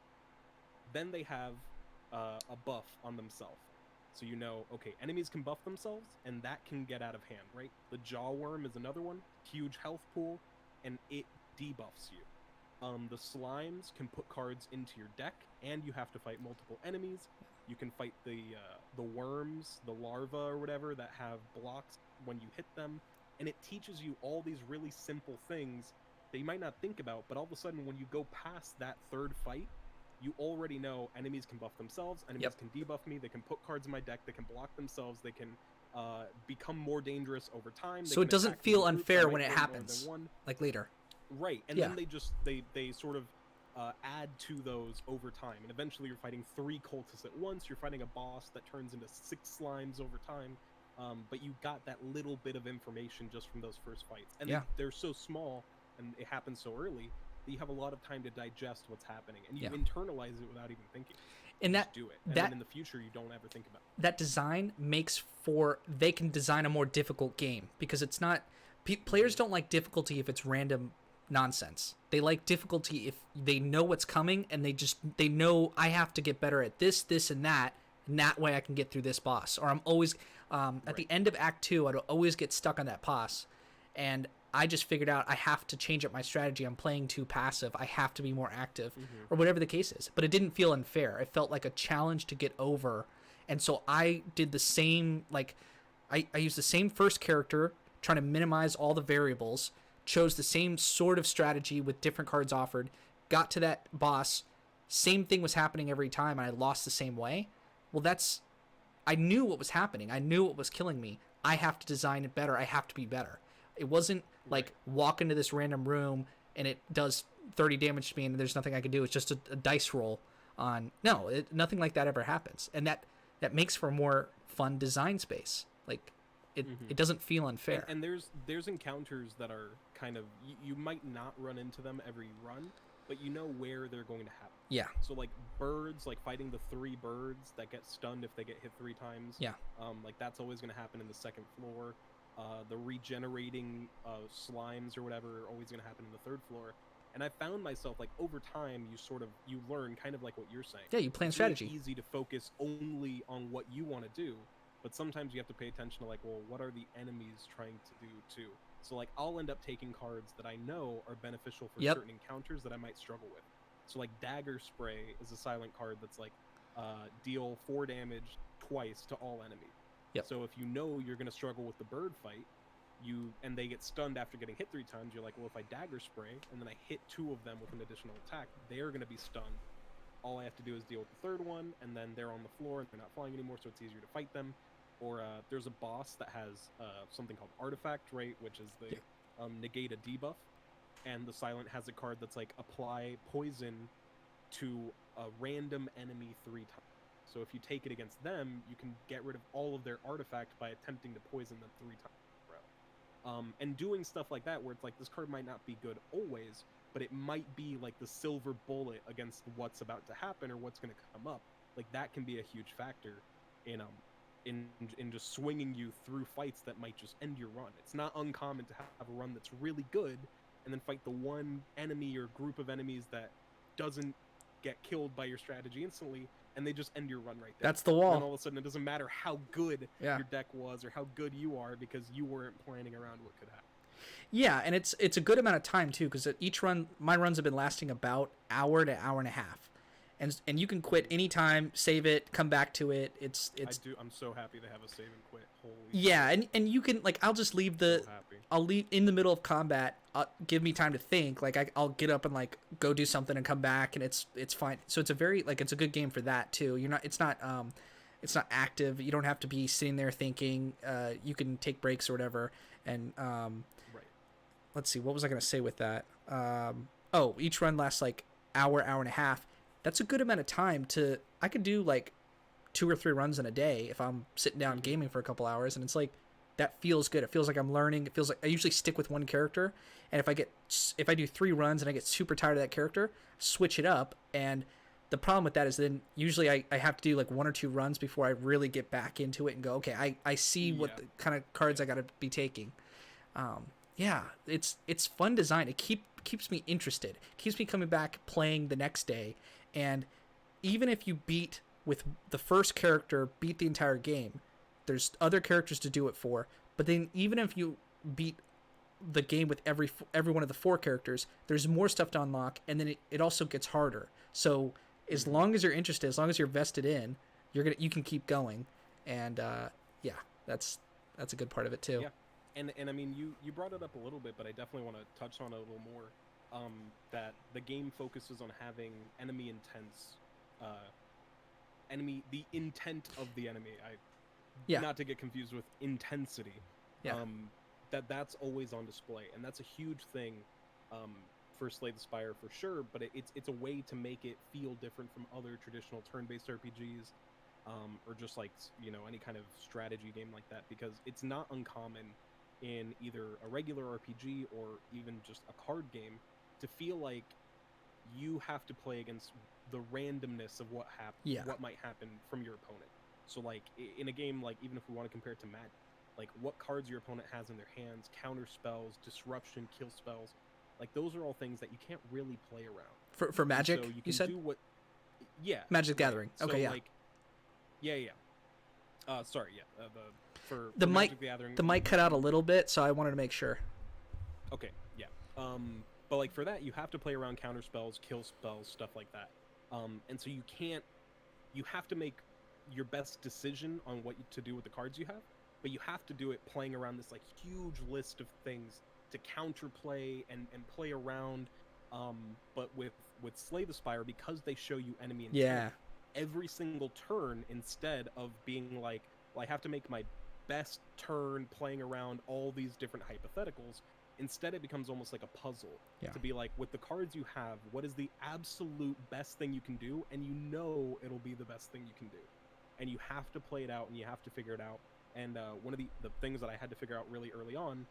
Then they have a buff on themselves. So you know, okay, enemies can buff themselves, and that can get out of hand, right? The Jawworm is another one, huge health pool, and it debuffs you. The Slimes can put cards into your deck, and you have to fight multiple enemies. You can fight the worms, the larvae or whatever, that have blocks when you hit them, and it teaches you all these really simple things that you might not think about, but all of a sudden when you go past that 3rd fight, you already know enemies can buff themselves, enemies can debuff me, they can put cards in my deck, they can block themselves, they can become more dangerous over time. So it doesn't feel unfair when it happens, like later. Right, and then they sort of add to those over time, and eventually you're fighting 3 cultists at once. You're fighting a boss that turns into 6 slimes over time. But you got that little bit of information just from those first fights, and they're so small, and it happens so early that you have a lot of time to digest what's happening, and you internalize it without even thinking. And just do it, and then in the future you don't ever think about it. That design makes for they can design a more difficult game, because it's not players don't like difficulty if it's random nonsense. They like difficulty if they know what's coming, and they know I have to get better at this, and that way I can get through this boss. Or I'm always at the end of Act 2, I'd always get stuck on that boss, and I just figured out I have to change up my strategy. I'm playing too passive. I have to be more active, or whatever the case is. But it didn't feel unfair. It felt like a challenge to get over, and so I did the same. Like I used the same first character, trying to minimize all the variables. Chose the same sort of strategy with different cards offered. Got to that boss, same thing was happening every time, and I lost the same way. Well, I knew what was happening. I knew what was killing me. I have to design it better. I have to be better. It wasn't like walk into this random room and it does 30 damage to me and there's nothing I can do. It's just a dice roll on. No, nothing like that ever happens. And that makes for a more fun design space. Like it doesn't feel unfair. And there's encounters that are kind of, you might not run into them every run, but you know where they're going to happen. Yeah. So like birds, like fighting the 3 birds that get stunned if they get hit 3 times. Yeah. Like that's always going to happen in the 2nd floor. The regenerating slimes or whatever are always going to happen in the 3rd floor. And I found myself, like, over time, you learn kind of like what you're saying. Yeah, you plan strategy. It's easy to focus only on what you want to do, but sometimes you have to pay attention to, like, well, what are the enemies trying to do too? So, like, I'll end up taking cards that I know are beneficial for certain encounters that I might struggle with. So, like, Dagger Spray is a silent card that's, like, deal 4 damage twice to all enemies. Yep. So if you know you're going to struggle with the bird fight, and they get stunned after getting hit 3 times, you're like, well, if I Dagger Spray and then I hit 2 of them with an additional attack, they're going to be stunned. All I have to do is deal with the 3rd one, and then they're on the floor and they're not flying anymore, so it's easier to fight them. Or there's a boss that has something called Artifact, right, which is the negate a debuff, and the silent has a card that's like apply poison to a random enemy 3 times. So if you take it against them, you can get rid of all of their artifact by attempting to poison them 3 times in a row. And doing stuff like that, where it's like, this card might not be good always, but it might be like the silver bullet against what's about to happen or what's going to come up. Like that can be a huge factor in just swinging you through fights that might just end your run. It's not uncommon to have a run that's really good and then fight the one enemy or group of enemies that doesn't get killed by your strategy instantly, and they just end your run right there. That's the wall. And all of a sudden, it doesn't matter how good your deck was or how good you are, because you weren't planning around what could happen. Yeah, and it's a good amount of time too, because each run, my runs have been lasting about hour to hour and a half, and you can quit anytime, save it, come back to it. I'm so happy they have a save and quit. Holy shit. And you can, like, I'll just leave I'll leave in the middle of combat. Give me time to think. Like I'll get up and like go do something and come back, and it's fine. So it's a very, like, it's a good game for that too. It's not active. You don't have to be sitting there thinking. You can take breaks or whatever. And let's see, what was I gonna say with that? Each run lasts like hour and a half. That's a good amount of time I could do like 2 or 3 runs in a day if I'm sitting down gaming for a couple hours, and it's like, that feels good. It feels like I'm learning. It feels like I usually stick with one character, and if I do 3 runs and I get super tired of that character, switch it up. And the problem with that is then usually I have to do like 1 or 2 runs before I really get back into it and go, okay, I see what the kind of cards I got to be taking. It's fun design. It keeps me interested. It keeps me coming back playing the next day. And even if you beat with the first character, beat the entire game, there's other characters to do it for. But then even if you beat the game with every one of the 4 characters, there's more stuff to unlock, and then it also gets harder. So as long as you're interested, as long as you're vested in, you can keep going. And that's a good part of it too. Yeah. And I mean, you brought it up a little bit, but I definitely want to touch on it a little more. That the game focuses on having enemy intents, the intent of the enemy. Not to get confused with intensity. That's always on display, and that's a huge thing for Slay the Spire for sure, but it's a way to make it feel different from other traditional turn-based RPGs, or just like any kind of strategy game like that, because it's not uncommon in either a regular RPG or even just a card game to feel like you have to play against the randomness of what might happen from your opponent. So like in a game, like even if we want to compare it to Magic, like what cards your opponent has in their hands, counter spells, disruption, kill spells, like those are all things that you can't really play around. For Magic, so you you said? Do what, yeah. Magic the Gathering. So, Okay, yeah. Like, yeah. Sorry, yeah. For the mic, Magic the Gathering, the mic cut out a little bit, so I wanted to make sure. Okay, yeah. But like for that, you have to play around counter spells, kill spells, stuff like that. And so you have to make your best decision on what to do with the cards you have, but you have to do it playing around this like huge list of things to counterplay and play around. But with Slay the Spire, because they show you enemy intent, every single turn, instead of being like, well, I have to make my best turn playing around all these different hypotheticals, instead it becomes almost like a puzzle to be like, with the cards you have, what is the absolute best thing you can do, and it'll be the best thing you can do, and you have to play it out and you have to figure it out. And one of the things that I had to figure out really early on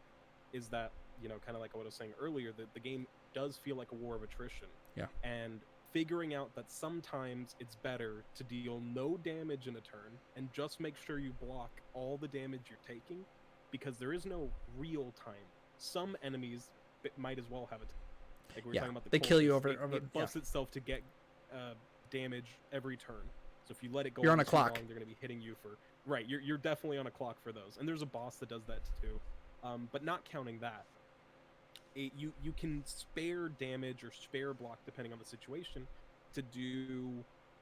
is that, kind of like what I was saying earlier, that the game does feel like a war of attrition. And figuring out that sometimes it's better to deal no damage in a turn and just make sure you block all the damage you're taking, because there is no real time. Some enemies might as well have it. Like we were talking about they kill you over. It buffs itself to get damage every turn. So if you let it go, you're on a too clock. long, they're going to be hitting you for right. You're definitely on a clock for those, and there's a boss that does that too. But not counting that, you can spare damage or spare block depending on the situation to do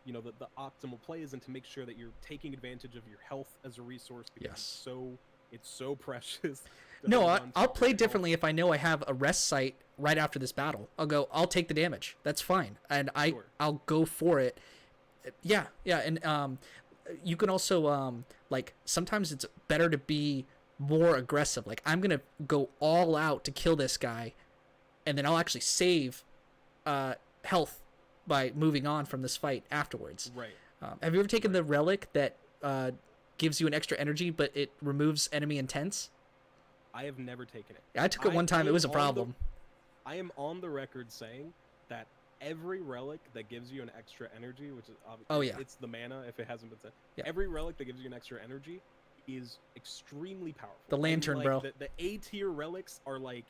the optimal plays, and to make sure that you're taking advantage of your health as a resource, because it's so precious. No, I'll play differently if I know I have a rest site right after this battle. I'll take the damage. That's fine, and I'll go for it. Yeah, and you can also like sometimes it's better to be more aggressive. Like I'm gonna go all out to kill this guy, and then I'll actually save health by moving on from this fight afterwards. Right. Have you ever taken the relic that gives you an extra energy, but it removes enemy intents? I have never taken it. I took it one time. It was a problem. I am on the record saying that every relic that gives you an extra energy, which is obviously it's the mana if it hasn't been said. Yeah. Every relic that gives you an extra energy is extremely powerful. The lantern, like, bro. The A tier relics are like,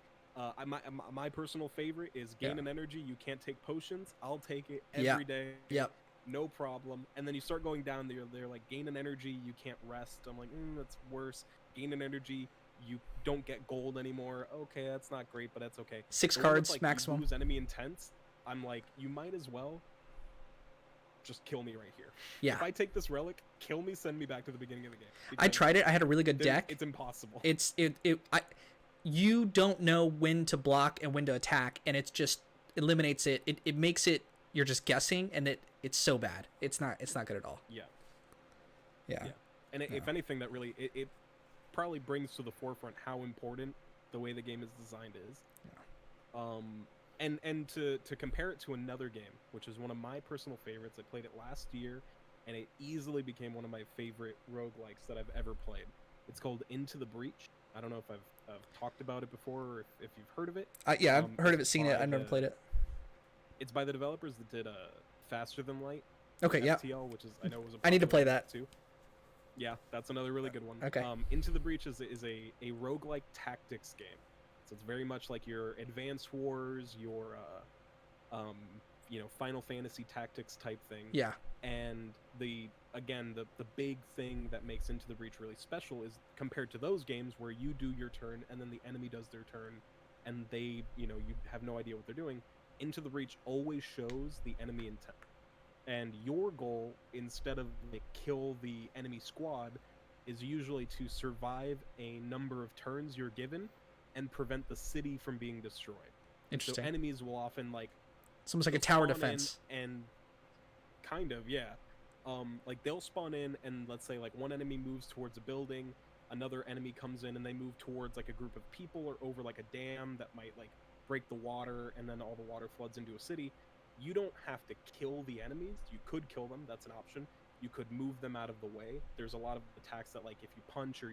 my personal favorite is gain an energy. You can't take potions. I'll take it every day. Yep. No problem. And then you start going down there. They're like, gain an energy. You can't rest. I'm like, that's worse. Gain an energy. You don't get gold anymore. Okay, that's not great, but that's okay. 6 cards like, maximum. You lose enemy intents. I'm like, you might as well just kill me right here. Yeah. If I take this relic, kill me, send me back to the beginning of the game. I tried it. I had a really good deck. It's impossible. You don't know when to block and when to attack, and it just eliminates it. It makes it, you're just guessing, and it's so bad. It's not good at all. Yeah. And if anything, that really it probably brings to the forefront how important the way the game is designed is. And to compare it to another game, which is one of my personal favorites. I played it last year, and it easily became one of my favorite roguelikes that I've ever played. It's called Into the Breach. I don't know if I've talked about it before, or if you've heard of it. Yeah, I've heard of it, seen it. I've never played it. It's by the developers that did Faster Than Light. Okay, FTL, which is, I know was a I need to play that too. Yeah, that's another really good one. Okay. Into the Breach is a roguelike tactics game. So it's very much like your Advance Wars, your Final Fantasy Tactics type thing. Yeah. And the big thing that makes Into the Breach really special is, compared to those games where you do your turn and then the enemy does their turn, and they, you have no idea what they're doing. Into the Breach always shows the enemy intent. And your goal, instead of kill the enemy squad, is usually to survive a number of turns you're given and prevent the city from being destroyed. Interesting. So enemies will often it's almost like a tower defense. And kind of, yeah. They'll spawn in, and let's say one enemy moves towards a building, another enemy comes in and they move towards a group of people or over a dam that might break the water, and then all the water floods into a city, you don't have to kill the enemies. You could kill them, that's an option. You could move them out of the way. There's a lot of attacks that, like, if you punch or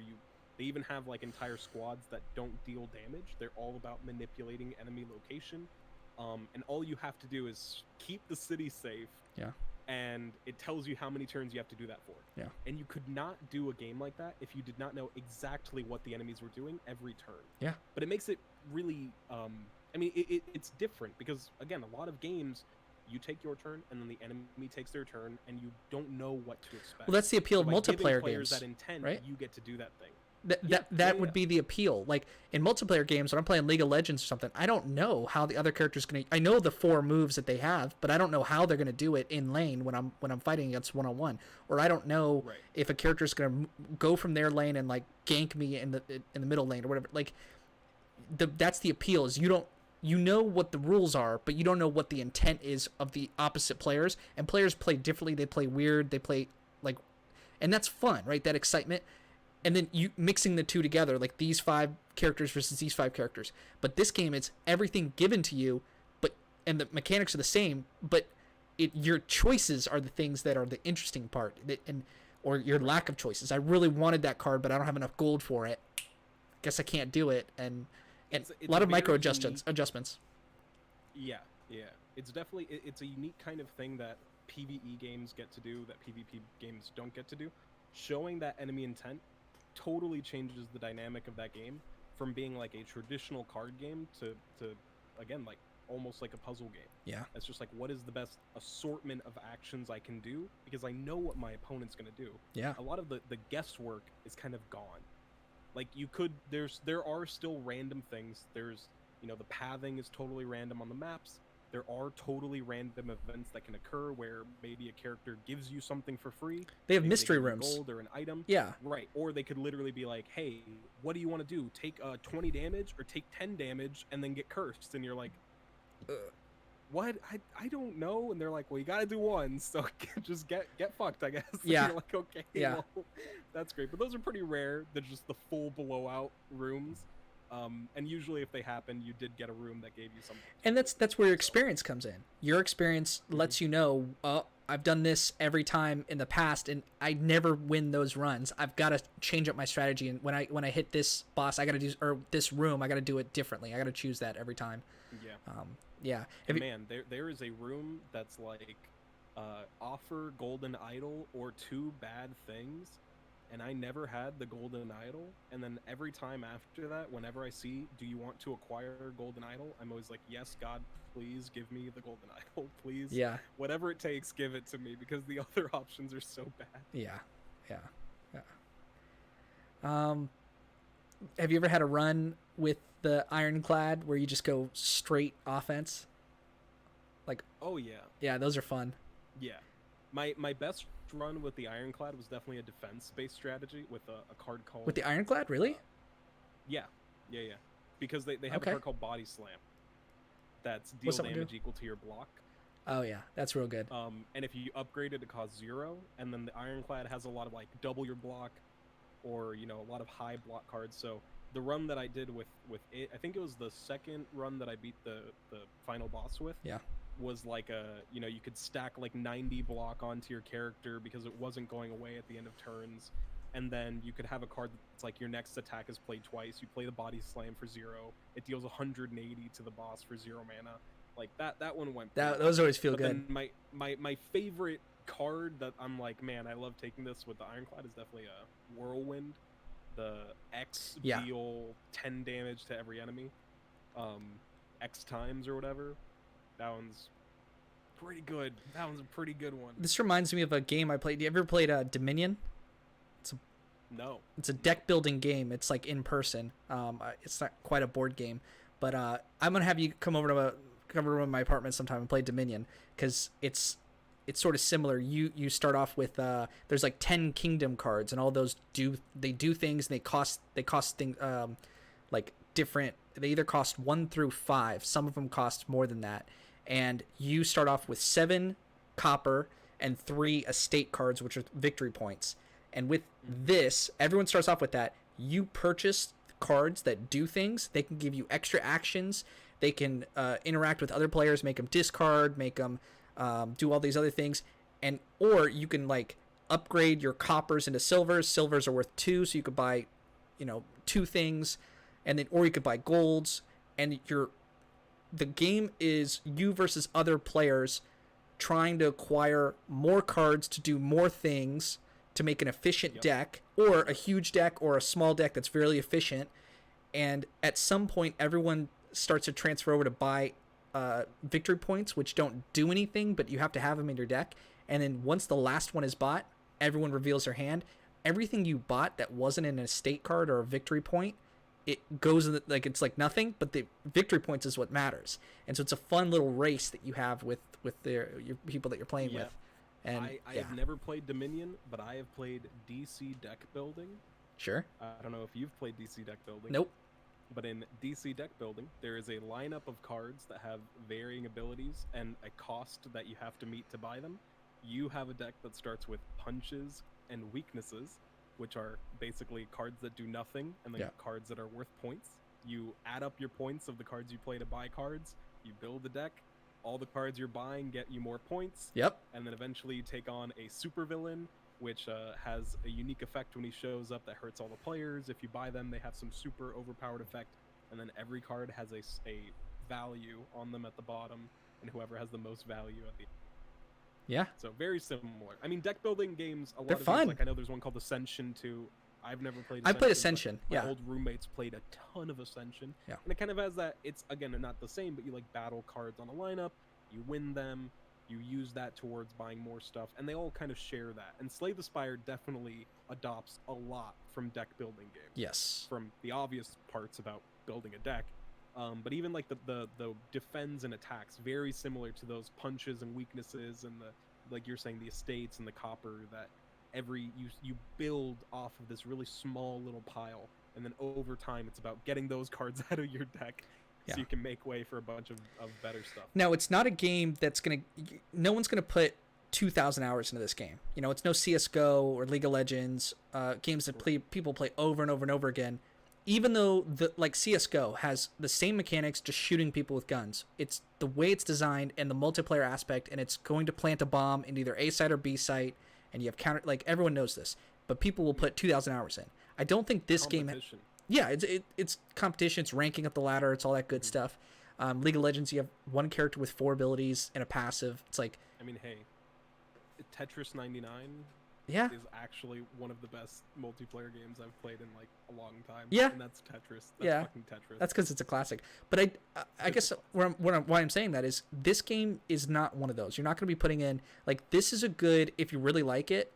they even have, like, entire squads that don't deal damage. They're all about manipulating enemy location. And all you have to do is keep the city safe. Yeah. And it tells you how many turns you have to do that for. Yeah. And you could not do a game like that if you did not know exactly what the enemies were doing every turn. Yeah. But it makes it really, I mean, it's different because, again, a lot of games, you take your turn, and then the enemy takes their turn, and you don't know what to expect. Well, that's the appeal of multiplayer players games, that intent, right? You get to do that thing. That would be the appeal. Like in multiplayer games, when I'm playing League of Legends or something, I don't know how the other character's gonna. I know the 4 moves that they have, but I don't know how they're gonna do it in lane when I'm fighting against 1-on-1, or I don't know if a character's gonna go from their lane and like gank me in the middle lane or whatever. Like that's the appeal. Is you know what the rules are, but you don't know what the intent is of the opposite players. And players play differently. They play weird. They play like, and that's fun, right? That excitement. And then you mixing the two together, like these 5 characters versus these 5 characters. But this game, it's everything given to you, and the mechanics are the same, but your choices are the things that are the interesting part, or your lack of choices. I really wanted that card, but I don't have enough gold for it. Guess I can't do it, and a lot of micro adjustments. Yeah. It's definitely it's a unique kind of thing that PvE games get to do that PvP games don't get to do. Showing that enemy intent totally changes the dynamic of that game from being like a traditional card game to again, like almost like a puzzle game. Yeah. It's just like, what is the best assortment of actions I can do, because I know what my opponent's going to do. Yeah. A lot of the guesswork is kind of gone. Like there are still random things. There's, the pathing is totally random on the maps. There are totally random events that can occur where maybe a character gives you something for free. They have maybe mystery they give you rooms. Gold or an item. Yeah. Right. Or they could literally be like, hey, what do you want to do? Take 20 damage or take 10 damage and then get cursed. And you're like, what? I don't know. And they're like, well, you got to do one. So just get fucked, I guess. Yeah. And you're like, okay. Yeah. Well, that's great. But those are pretty rare. They're just the full blowout rooms. And usually if they happen, you did get a room that gave you something. And that's where your experience comes in. Your experience lets you know, I've done this every time in the past, and I never win those runs. I've got to change up my strategy, and when I hit this boss, I got to do, or this room, I got to do it differently. I got to choose that every time. Yeah. Yeah. Man, there is a room that's like offer golden idol or 2 bad things. And I never had the golden idol, and then every time after that, whenever I see, do you want to acquire golden idol, I'm always like, yes, God, please give me the golden idol, please. Yeah. Whatever it takes, give it to me, because the other options are so bad. Yeah. Have you ever had a run with the Ironclad where you just go straight offense? Like, oh yeah. Yeah, those are fun. Yeah. My best run with the Ironclad was definitely a defense-based strategy with a card called... With the Ironclad, really? Yeah. Because they have a card called Body Slam. That's deal damage equal to your block. Oh yeah, that's real good. And if you upgrade it costs 0, and then the Ironclad has a lot of like double your block, or a lot of high block cards. So the run that I did with it, I think it was the second run that I beat the final boss with. Yeah. Was like you could stack like 90 block onto your character because it wasn't going away at the end of turns, and then you could have a card that's like your next attack is played twice. You play the Body Slam for 0. It deals 180 to the boss for 0 mana. Like that one went. Those always feel good. Then my favorite card that I'm like, man, I love taking this with the Ironclad is definitely a Whirlwind. The X deal 10 damage to every enemy, X times or whatever. That one's pretty good. That one's a pretty good one. This reminds me of a game I played. You ever played Dominion? No. It's a deck building game. It's like in person. It's not quite a board game, but I'm gonna have you come over to my apartment sometime and play Dominion, because it's sort of similar. You start off with there's like 10 kingdom cards, and all those do things, and they cost things like different. They either cost 1 through 5. Some of them cost more than that. And you start off with 7 copper and 3 estate cards, which are victory points. And with this, everyone starts off with that. You purchase cards that do things. They can give you extra actions. They can interact with other players, make them discard, make them do all these other things, and or you can like upgrade your coppers into silvers. Silvers are worth 2, so you could buy, 2 things, and then or you could buy golds, and the game is you versus other players trying to acquire more cards to do more things to make an efficient deck, or a huge deck or a small deck that's fairly efficient. And at some point, everyone starts to transfer over to buy victory points, which don't do anything, but you have to have them in your deck. And then once the last one is bought, everyone reveals their hand. Everything you bought that wasn't an estate card or a victory point, it goes in it's like nothing, but the victory points is what matters. And so it's a fun little race that you have with your people that you're playing with. And I have never played Dominion, but I have played DC Deckbuildng. Sure. I don't know if you've played DC Deckbuilding. Nope. But in DC Deckbuilding, there is a lineup of cards that have varying abilities and a cost that you have to meet to buy them. You have a deck that starts with punches and weaknesses, which are basically cards that do nothing, and then cards that are worth points. You add up your points of the cards you play to buy cards, you build the deck, all the cards you're buying get you more points. Yep. And then eventually you take on a supervillain, which has a unique effect when he shows up that hurts all the players. If you buy them, they have some super overpowered effect, and then every card has a value on them at the bottom, and whoever has the most value at the end. Yeah. So very similar. I mean, deck building games, a lot They're of fun. These, like I know there's one called Ascension 2. I've never played Ascension. I played Ascension, my old roommates played a ton of Ascension. Yeah. And it kind of has that, it's, again, not the same, but you like battle cards on a lineup, you win them, you use that towards buying more stuff, and they all kind of share that. And Slay the Spire definitely adopts a lot from deck building games. Yes. From the obvious parts about building a deck. But even like the defends and attacks, very similar to those punches and weaknesses and the, like you're saying, the estates and the copper, that you build off of this really small little pile, and then over time it's about getting those cards out of your deck so you can make way for a bunch of better stuff. Now, it's not a game that's no one's gonna put 2,000 hours into this game. It's no CSGO or League of Legends, games that people play over and over and over again. Even though CSGO has the same mechanics, just shooting people with guns, it's the way it's designed and the multiplayer aspect, and it's going to plant a bomb in either A site or B site, and you have counter, everyone knows this, but people will put 2,000 hours in. I don't think this game. Yeah, it's competition, it's ranking up the ladder, it's all that good stuff. League of Legends, you have one character with 4 abilities and a passive. It's like, I mean, hey, Tetris 99. Yeah. Is actually one of the best multiplayer games I've played in like a long time. Yeah. And that's Tetris. That's fucking Tetris. That's because it's a classic. But I guess why I'm saying that is this game is not one of those. You're not going to be putting in, this is a good, if you really like it,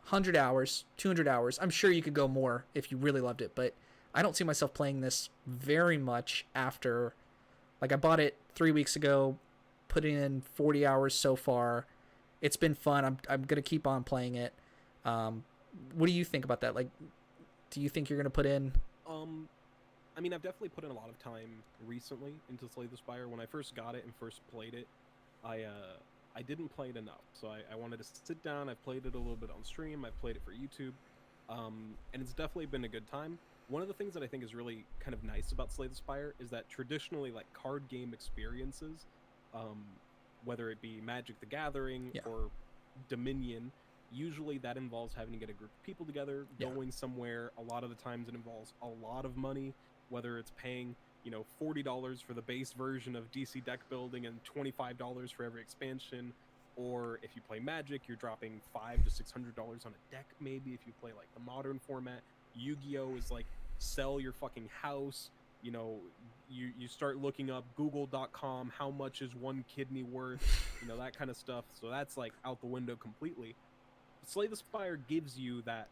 100 hours, 200 hours. I'm sure you could go more if you really loved it, but I don't see myself playing this very much after, I bought it 3 weeks ago, put in 40 hours so far. It's been fun. I'm going to keep on playing it. What do you think about that? Do you think you're gonna put in? I mean, I've definitely put in a lot of time recently into Slay the Spire. When I first got it and first played it, I didn't play it enough, so I wanted to sit down. I've played it a little bit on stream. I've played it for YouTube, and it's definitely been a good time. One of the things that I think is really kind of nice about Slay the Spire is that traditionally, card game experiences, whether it be Magic the Gathering or Dominion, usually that involves having to get a group of people together, going somewhere. A lot of the times it involves a lot of money, whether it's paying, $40 for the base version of DC Deckbuilding and $25 for every expansion, or if you play Magic, you're dropping $500 to $600 on a deck maybe. If you play the modern format, Yu-Gi-Oh is sell your fucking house. You start looking up google.com, how much is one kidney worth, that kind of stuff. So that's out the window completely. Slay the Spire gives you that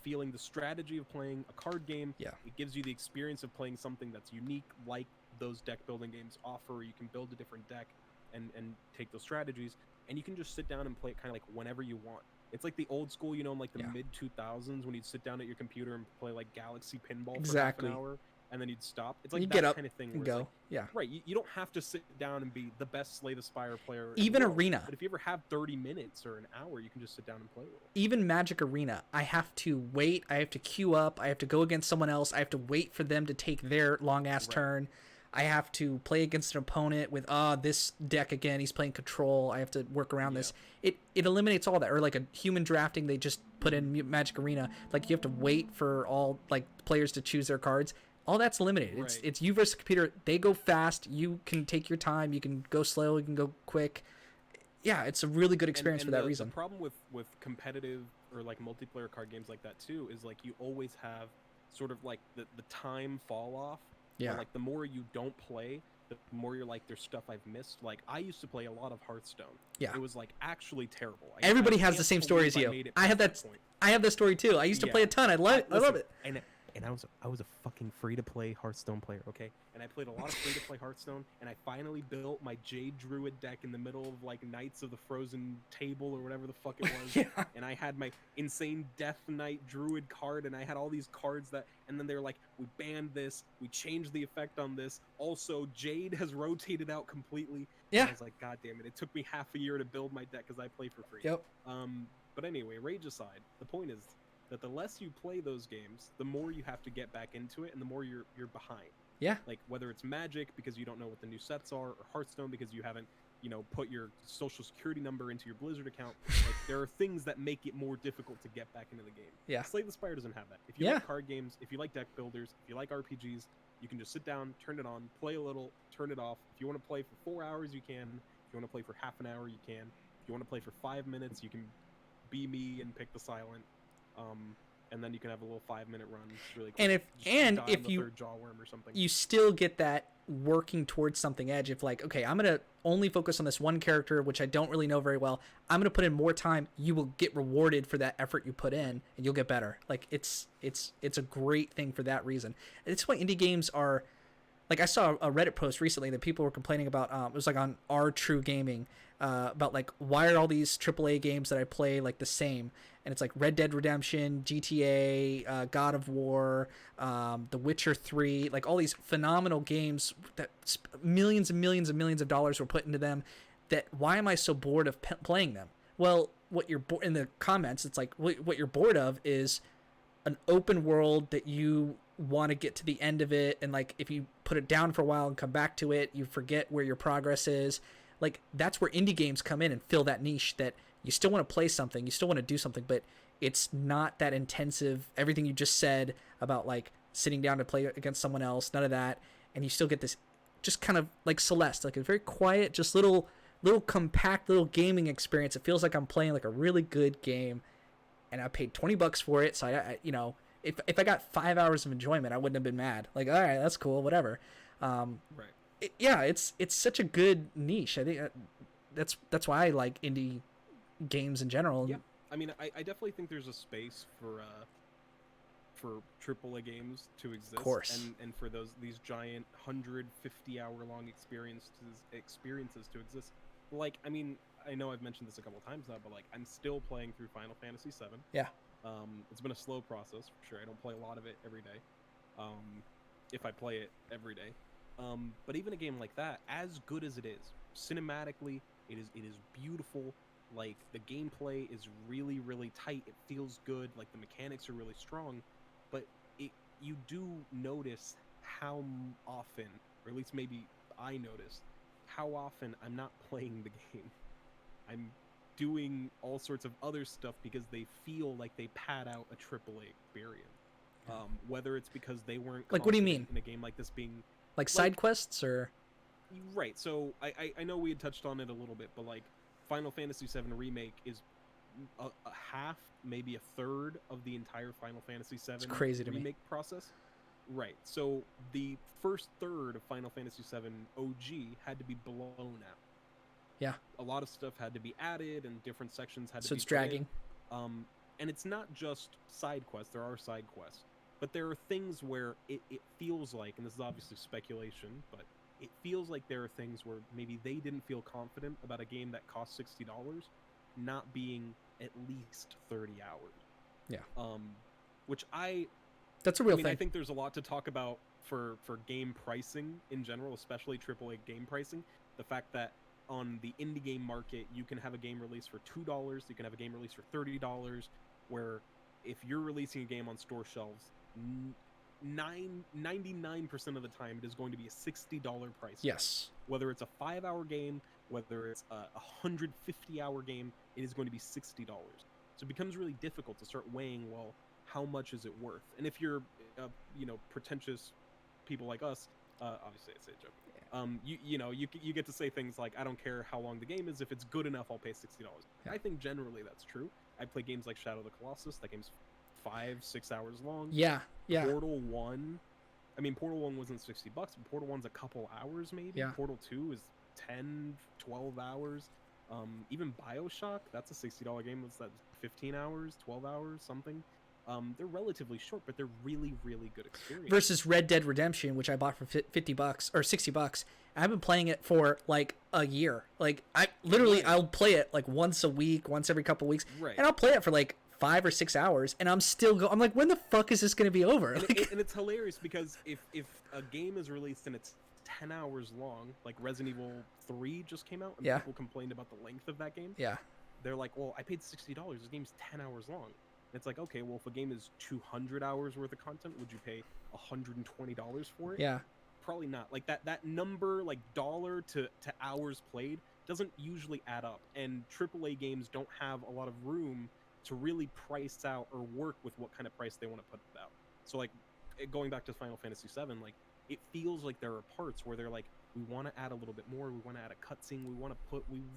feeling, the strategy of playing a card game. Yeah. It gives you the experience of playing something that's unique, like those deck building games offer, where you can build a different deck and take those strategies, and you can just sit down and play it kind of whenever you want. It's like the old school, in the mid 2000s when you'd sit down at your computer and play Galaxy Pinball for half an hour, and then you'd stop. It's you that get up kind of thing. And go. Right. You don't have to sit down and be the best Slay the Spire player. Even Arena. But if you ever have 30 minutes or an hour, you can just sit down and play with it. Even Magic Arena, I have to wait. I have to queue up. I have to go against someone else. I have to wait for them to take their long ass turn. I have to play against an opponent with this deck again. He's playing control. I have to work around this. It eliminates all that. Or like a human drafting, they just put in Magic Arena. Like you have to wait for all like players to choose their cards. All that's eliminated. Right. It's you versus the computer. They go fast. You can take your time. You can go slow. You can go quick. Yeah, it's a really good experience for that reason. The problem with competitive or like multiplayer card games like that too is like you always have sort of like the time fall off. Yeah. Where, like the more you don't play, the more you're like, there's stuff I've missed. Like I used to play a lot of Hearthstone. Yeah. It was like actually terrible. Everybody has the same story as you. I have that. I have that story too. I used to play a ton. I love it. And I was a fucking free-to-play Hearthstone player, okay? And I played a lot of free-to-play Hearthstone, and I finally built my Jade Druid deck in the middle of, like, Knights of the Frozen Table or whatever the fuck it was. Yeah. And I had my insane Death Knight Druid card, and I had all these cards that... And then they were like, we banned this, we changed the effect on this. Also, Jade has rotated out completely. Yeah. And I was like, god damn it, it took me half a year to build my deck because I play for free. Yep. But anyway, rage aside, the point is... that the less you play those games, the more you have to get back into it, and the more you're behind. Yeah. Like whether it's Magic because you don't know what the new sets are, or Hearthstone because you haven't, put your social security number into your Blizzard account. Like there are things that make it more difficult to get back into the game. Yeah. Slay the Spire doesn't have that. If you like card games, if you like deck builders, if you like RPGs, you can just sit down, turn it on, play a little, turn it off. If you want to play for 4 hours, you can. If you want to play for half an hour, you can. If you want to play for 5 minutes, you can be me and pick the silent. And then you can have a little 5-minute run. It's really cool. And if you jawworm or something, you still get that working towards something edge. If like, okay, I'm gonna only focus on this one character, which I don't really know very well. I'm gonna put in more time. You will get rewarded for that effort you put in, and you'll get better. Like it's a great thing for that reason. And it's why indie games are. Like I saw a Reddit post recently that people were complaining about. It was like on Our True Gaming about like why are all these AAA games that I play like the same? And it's like Red Dead Redemption, GTA, God of War, The Witcher 3, like all these phenomenal games that millions and millions and millions of dollars were put into them. That why am I so bored of playing them? Well, what you're in the comments, it's like what you're bored of is an open world that you want to get to the end of it, and like if you put it down for a while and come back to it, you forget where your progress is. Like that's where indie games come in and fill that niche that you still want to play something, you still want to do something, but it's not that intensive. Everything you just said about like sitting down to play against someone else, none of that, and you still get this just kind of like Celeste, like a very quiet, just little compact little gaming experience. It feels like I'm playing like a really good game, and I paid $20 for it, so I if I got 5 hours of enjoyment, I wouldn't have been mad. Like, all right, that's cool, whatever. Right. It's such a good niche. I think that's why I like indie games in general. Yeah, I mean, I definitely think there's a space for AAA games to exist. Of course. And for these giant 150-hour-long experiences to exist. Like, I mean, I know I've mentioned this a couple times now, but like, I'm still playing through Final Fantasy VII. Yeah. It's been a slow process for sure. I don't play a lot of it every day. If I play it every day. But even a game like that, as good as it is, cinematically, it is beautiful. Like the gameplay is really, really tight. It feels good. Like the mechanics are really strong. But you do notice how often, or at least maybe I noticed, how often I'm not playing the game. I'm doing all sorts of other stuff because they feel like they pad out a AAA experience. Whether it's because they weren't like, what do you mean in a game like this being like side quests or right? So I know we had touched on it a little bit, but like Final Fantasy VII Remake is a half, maybe a third of the entire Final Fantasy VII it's crazy to remake process. Right. So the first third of Final Fantasy VII OG had to be blown out. Yeah. A lot of stuff had to be added, and different sections had to be. So it's dragging. And it's not just side quests. There are side quests, but there are things where it feels like, and this is obviously speculation, but it feels like there are things where maybe they didn't feel confident about a game that cost $60 not being at least 30 hours. Yeah. Which that's a real thing. I think there's a lot to talk about for game pricing in general, especially AAA game pricing. The fact that on the indie game market, you can have a game released for $2, you can have a game released for $30, where if you're releasing a game on store shelves, 99% of the time it is going to be a $60 price. Yes. Whether it's a 5-hour game, whether it's a 150-hour game, it is going to be $60. So it becomes really difficult to start weighing, well, how much is it worth? And if you're, pretentious people like us, obviously I say a joke. You get to say things like, I don't care how long the game is. If it's good enough, I'll pay $60. Yeah. I think generally that's true. I play games like Shadow of the Colossus. That game's 5-6 hours long. Yeah. Portal 1. I mean, Portal 1 wasn't $60, but Portal 1's a couple hours maybe. Yeah. Portal 2 is 10, 12 hours. Even BioShock, that's a $60 game. What's that? 15 hours, 12 hours, something. They're relatively short, but they're really, really good experience. Versus Red Dead Redemption, which I bought for $50 or $60. I've been playing it for like a year. Like I'll play it like once a week, once every couple weeks, right. And I'll play it for like 5 or 6 hours, and I'm still I'm like, when the fuck is this going to be over? And it's hilarious because if a game is released and it's 10 hours long, like Resident Evil 3 just came out, and people complained about the length of that game. Yeah. They're like, well, I paid $60. This game's 10 hours long. It's like, okay, well, if a game is 200 hours worth of content, would you pay $120 for it? Yeah. Probably not. Like that number, like dollar to hours played, doesn't usually add up. And AAA games don't have a lot of room to really price out or work with what kind of price they want to put out. So like going back to Final Fantasy VII, like it feels like there are parts where they're like, we want to add a little bit more, we want to add a cutscene, we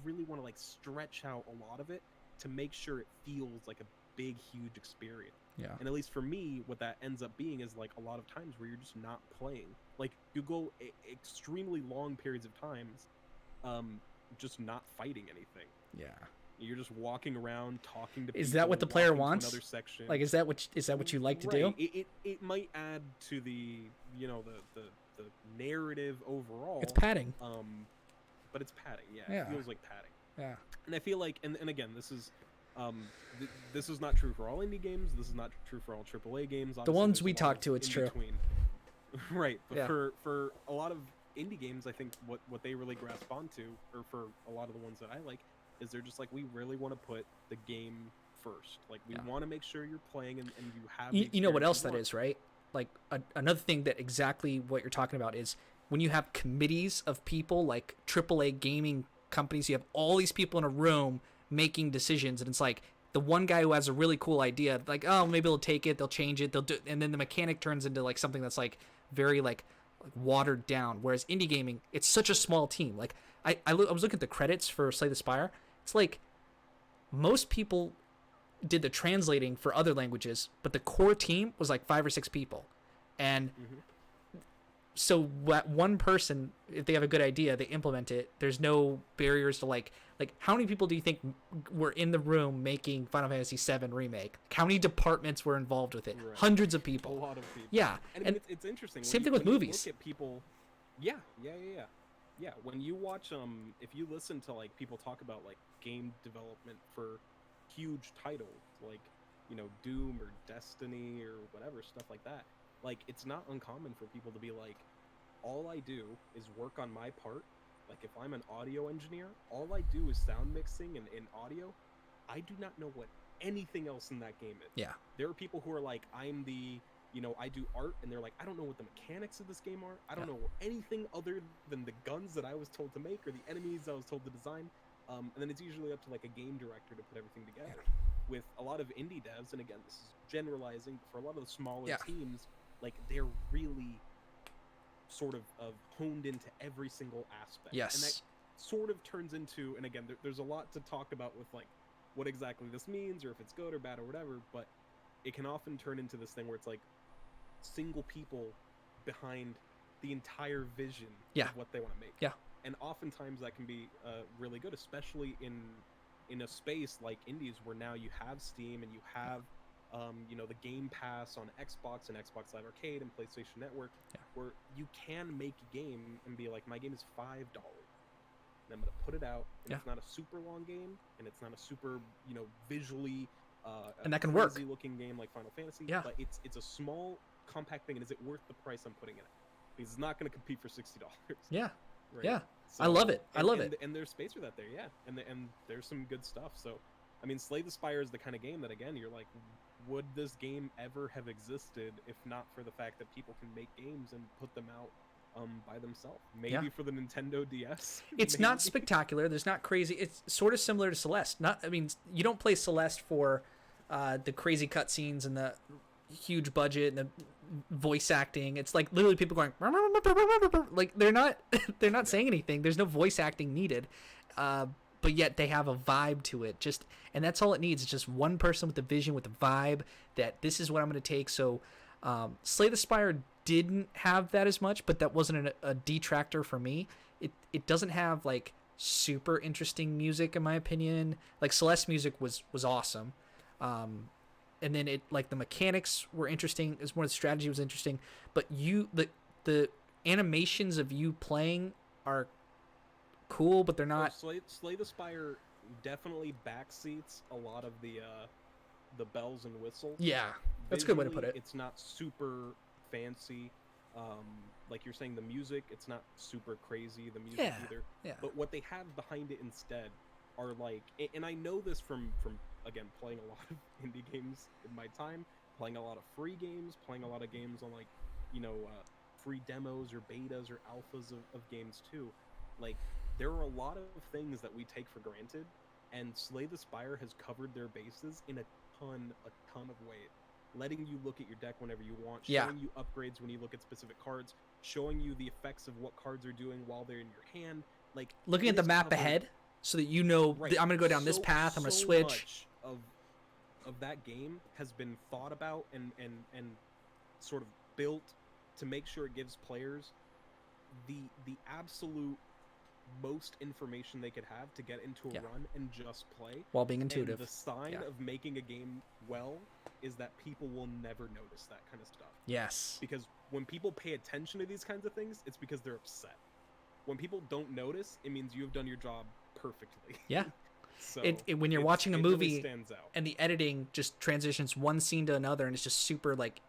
really want to like stretch out a lot of it to make sure it feels like a big, huge experience. Yeah. And at least for me, what that ends up being is like a lot of times where you're just not playing. Like you go extremely long periods of times, just not fighting anything. Yeah. You're just walking around talking to people. Is that what the player wants? Another section. Like, is that what you like to do? It might add to the the narrative overall. It's padding. But it's padding. Yeah. Yeah. It feels like padding. Yeah. And I feel like, and again, this is. This is not true for all indie games. This is not true for all AAA games. Obviously, the ones we talk to, it's true. Right, but for a lot of indie games, I think what they really grasp onto, or for a lot of the ones that I like, is they're just like, we really want to put the game first. Like, we want to make sure you're playing and you have. You know what else that is, right? Like another thing that exactly what you're talking about is when you have committees of people, like AAA gaming companies. You have all these people in a room making decisions, and it's like the one guy who has a really cool idea, like, oh, maybe they'll take it, they'll change it, they'll do, and then the mechanic turns into like something that's like very like watered down. Whereas indie gaming, it's such a small team. Like I was looking at the credits for Slay the Spire. It's like most people did the translating for other languages, but the core team was like 5 or 6 people, and so one person, if they have a good idea, they implement it. There's no barriers to like how many people do you think were in the room making Final Fantasy VII Remake? How many departments were involved with it? Right. Hundreds of people. A lot of people. Yeah. And it's interesting. Same thing with movies. Look at people. Yeah. When you watch, if you listen to like people talk about like game development for huge titles like, Doom or Destiny or whatever, stuff like that. Like, it's not uncommon for people to be like, all I do is work on my part. Like, if I'm an audio engineer, all I do is sound mixing and in audio. I do not know what anything else in that game is. Yeah. There are people who are like, I'm the, I do art, and they're like, I don't know what the mechanics of this game are. I don't know anything other than the guns that I was told to make or the enemies I was told to design. And then it's usually up to like a game director to put everything together. With a lot of indie devs, and again, this is generalizing, for a lot of the smaller teams, like, they're really sort of honed into every single aspect. Yes. And that sort of turns into, and again, there's a lot to talk about with like what exactly this means, or if it's good or bad or whatever, but it can often turn into this thing where it's like single people behind the entire vision of what they want to make. Yeah. And oftentimes that can be really good, especially in a space like indies where now you have Steam and you have the Game Pass on Xbox and Xbox Live Arcade and PlayStation Network, where you can make a game and be like, my game is $5, and I'm gonna put it out, and it's not a super long game, and it's not a super visually and that can work looking game like Final Fantasy, but it's a small compact thing, and is it worth the price I'm putting in it? Because it's not going to compete for $60. Yeah. Right? Yeah. So, I love it. And there's space for that there, and there's some good stuff. So, I mean, Slay the Spire is the kind of game that, again, you're like, would this game ever have existed if not for the fact that people can make games and put them out by themselves? Yeah. Maybe for the Nintendo DS. It's maybe. not spectacular. There's not crazy. It's sort of similar to Celeste. Not, I mean, you don't play Celeste for the crazy cutscenes and the huge budget and the voice acting. It's like literally people going like they're not saying anything. There's no voice acting needed, but yet they have a vibe to it. Just, and that's all it needs. It's just one person with a vision, with a vibe that this is what I'm going to take. So Slay the Spire didn't have that as much, but that wasn't a detractor for me. It doesn't have like super interesting music in my opinion. Like Celeste music was awesome. And then it, like, the mechanics were interesting, as more the strategy was interesting, but the animations of you playing are cool, but they're not. Slay the Spire definitely backseats a lot of the bells and whistles. Yeah, that's a good way to put it. It's not super fancy. Like you're saying, the music, it's not super crazy, the music either. Yeah. But what they have behind it instead are like, and I know this from again, playing a lot of indie games in my time, playing a lot of free games, playing a lot of games on, like, free demos or betas or alphas of games too. Like, there are a lot of things that we take for granted, and Slay the Spire has covered their bases in a ton of ways. Letting you look at your deck whenever you want, showing you upgrades when you look at specific cards, showing you the effects of what cards are doing while they're in your hand. Like, looking at the map ahead so that you know, right, I'm going to go down this path, I'm going to switch. Much of that game has been thought about and sort of built to make sure it gives players the absolute most information they could have to get into a run and just play while being intuitive. And the sign of making a game well is that people will never notice that kind of stuff. Yes. Because when people pay attention to these kinds of things, it's because they're upset. When people don't notice, it means you've done your job perfectly. Yeah. So when you're watching a movie really stands out. And the editing just transitions one scene to another and it's just super, like,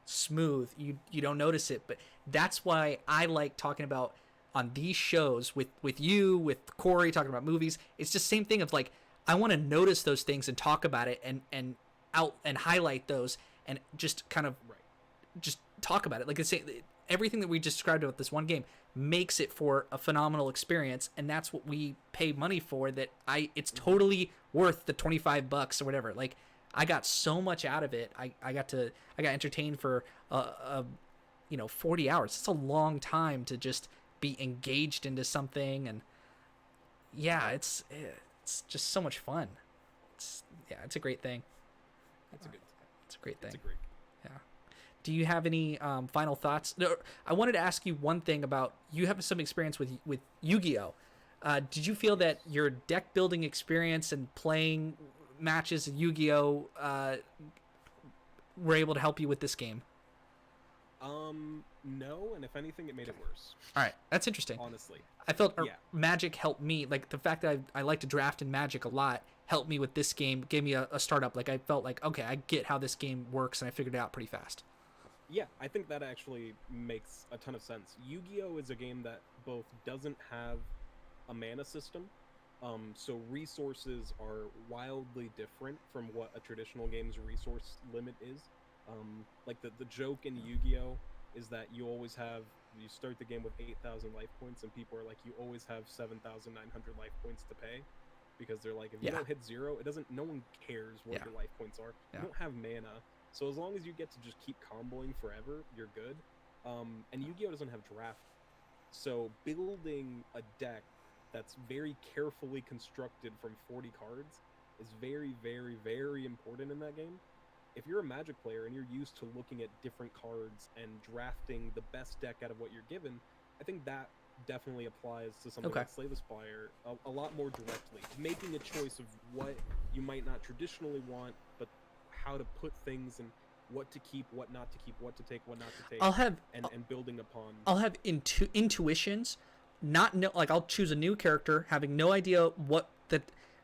smooth, you don't notice it. But that's why I like talking about on these shows with you, with Corey, talking about movies. It's just the same thing of, like, I want to notice those things and talk about it and highlight those and just kind of just talk about it. Like I say, everything that we just described about this one game makes it for a phenomenal experience, and that's what we pay money for. It's totally worth the $25 or whatever. Like, I got so much out of it. I got entertained for 40 hours. It's a long time to just be engaged into something, and it's just so much fun. It's a great thing. It's a great thing. It's a great. Yeah. Do you have any final thoughts? No, I wanted to ask you one thing about, you have some experience with Yu-Gi-Oh. Did you feel that your deck building experience and playing matches of Yu-Gi-Oh were able to help you with this game? No, and if anything, it made it worse. All right, that's interesting. Honestly, I felt Magic helped me. Like, the fact that I like to draft in Magic a lot helped me with this game. Gave me a startup. Like, I felt like, okay, I get how this game works, and I figured it out pretty fast. Yeah, I think that actually makes a ton of sense. Yu-Gi-Oh is a game that both doesn't have a mana system, so resources are wildly different from what a traditional game's resource limit is. Like, the joke in Yu-Gi-Oh is that you start the game with 8,000 life points, and people are like, you always have 7,900 life points to pay, because they're like, if you don't hit zero, no one cares what your life points are. You don't have mana. So as long as you get to just keep comboing forever, you're good. And Yu-Gi-Oh doesn't have draft. So building a deck that's very carefully constructed from 40 cards is very, very, very important in that game. If you're a Magic player and you're used to looking at different cards and drafting the best deck out of what you're given, I think that definitely applies to something like Slay the Spire a lot more directly. Making a choice of what you might not traditionally want, but how to put things and what to keep, what not to keep, what to take, what not to take. And building upon. I'll have intuitions, I'll choose a new character, having no idea what that.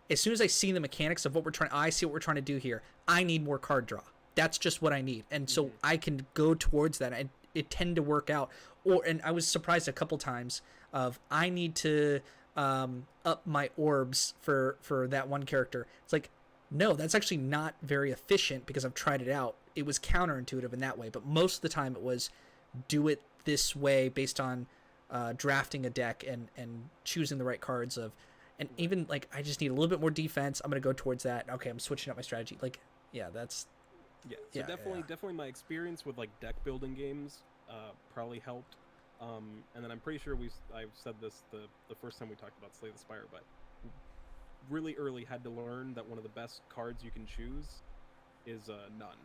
As soon as I see the mechanics of I see what we're trying to do here. I need more card draw. That's just what I need, and so I can go towards that. And it tend to work out. And I was surprised a couple times of, I need to up my orbs for that one character. It's like, No, that's actually not very efficient because I've tried it out. It was counterintuitive in that way, but most of the time it was do it this way based on drafting a deck and choosing the right cards of, and even like I just need a little bit more defense. I'm gonna go towards that. Okay, I'm switching up my strategy. Like, yeah, that's Yeah, so definitely my experience with like deck building games probably helped. And then I'm pretty sure I've said this the first time we talked about Slay the Spire, but really early had to learn that one of the best cards you can choose is none.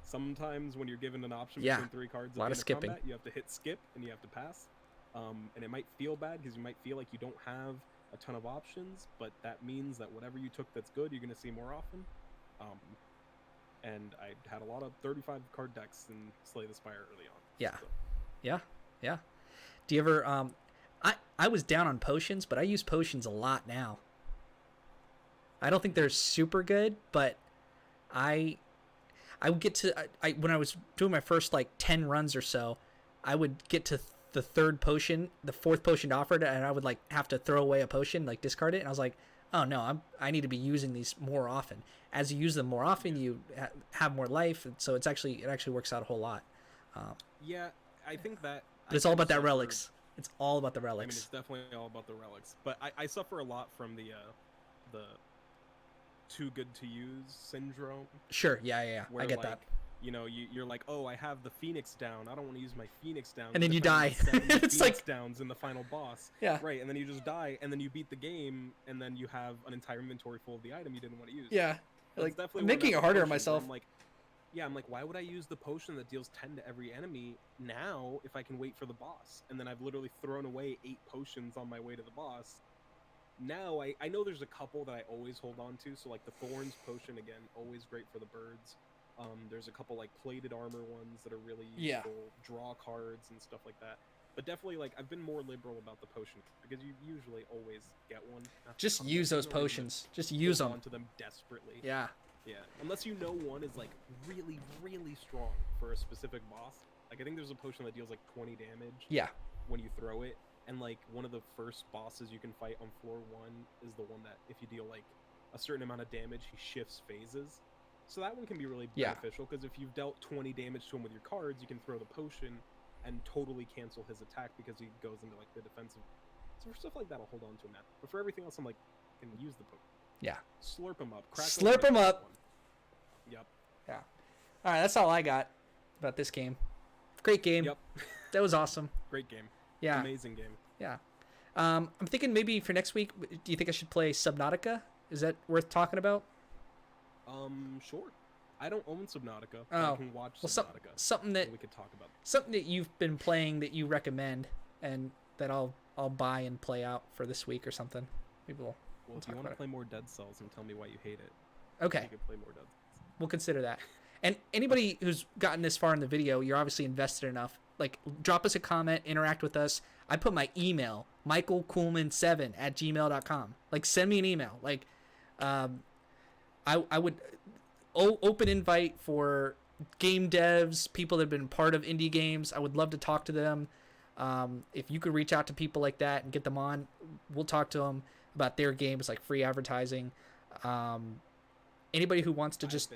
Sometimes when you're given an option between 3 cards at the end of combat, you have to hit skip and you have to pass. And it might feel bad because you might feel like you don't have a ton of options, but that means that whatever you took that's good, you're going to see more often. And I had a lot of 35 card decks in Slay the Spire early on. Yeah. So. Yeah. Do you ever I was down on potions, but I use potions a lot now. I don't think they're super good, but I would get to when I was doing my first like 10 runs or so, I would get to the 4th potion offered, and I would like have to throw away a potion, like discard it, and I was like, oh no, I need to be using these more often. As you use them more often, you have more life, so it actually works out a whole lot. Yeah, I think that. But it's all about that relics. It's all about the relics. I mean, it's definitely all about the relics. But I suffer a lot from the too good to use syndrome. Sure, yeah. I get that. You know, you're like, oh, I have the Phoenix down. I don't want to use my Phoenix down. And then you die. It's like downs in the final boss. Yeah. Right, and then you just die, and then you beat the game, and then you have an entire inventory full of the item you didn't want to use. Yeah. Like, I'm making it harder on myself. I'm like, why would I use the potion that deals 10 to every enemy now if I can wait for the boss? And then I've literally thrown away 8 potions on my way to the boss. Now, I know there's a couple that I always hold on to. So, like, the Thorns potion, again, always great for the birds. There's a couple, like, plated armor ones that are really useful. Yeah. Draw cards and stuff like that. But definitely, like, I've been more liberal about the potion because you usually always get one. Just use those potions. Just use them. Onto them desperately. Yeah. Yeah, unless you know one is like really, really strong for a specific boss. Like I think there's a potion that deals like 20 damage. Yeah. When you throw it, and like one of the first bosses you can fight on floor 1 is the one that if you deal like a certain amount of damage, he shifts phases. So that one can be really beneficial because if you've dealt 20 damage to him with your cards, you can throw the potion and totally cancel his attack because he goes into like the defensive. So for stuff like that, I'll hold on to him now. But for everything else, I'm like, I can use the potion. Yeah. Slurp them up. Slurp them up. Yep. Yeah. All right, that's all I got about this game. Great game. Yep. That was awesome. Great game. Yeah. Amazing game. Yeah. I'm thinking maybe for next week, do you think I should play Subnautica? Is that worth talking about? Sure. I don't own Subnautica. Oh. I can watch well, Subnautica. Something that we could talk about. Something that you've been playing that you recommend and that I'll buy and play out for this week or something. Maybe we'll if you want to play more Dead Cells and tell me why you hate it. Okay. You can play more Dead Cells. We'll consider that. And anybody who's gotten this far in the video, you're obviously invested enough. Like, drop us a comment, interact with us. I put my email, michaelkuhlman7@gmail.com. Like, send me an email. Like, I would open invite for game devs, people that have been part of indie games. I would love to talk to them. If you could reach out to people like that and get them on, we'll talk to them about their games, like free advertising. Anybody who wants to just...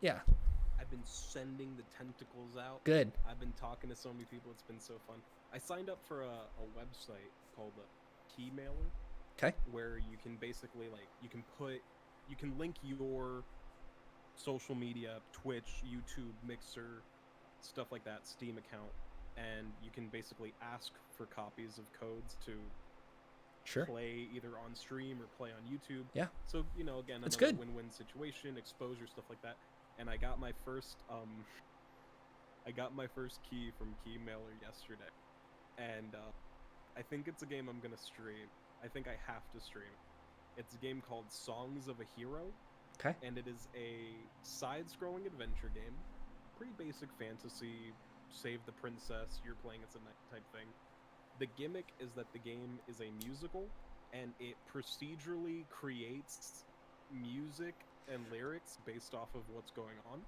I've been sending the tentacles out. Good. I've been talking to so many people. It's been so fun. I signed up for a website called Key Mailer. Okay. Where you can basically, like, you can link your social media, Twitch, YouTube, Mixer, stuff like that, Steam account, and you can basically ask for copies of codes to play either on stream or play on YouTube. Yeah. So, you know, again, it's another good. Win-win situation, exposure, stuff like that. And I got my first key from Key Mailer yesterday. And I think it's a game I'm gonna stream. I think I have to stream. It's a game called Songs of a Hero. Okay. And it is a side-scrolling adventure game. Pretty basic fantasy, save the princess, you're playing as a knight type thing. The gimmick is that the game is a musical, and it procedurally creates music and lyrics based off of what's going on.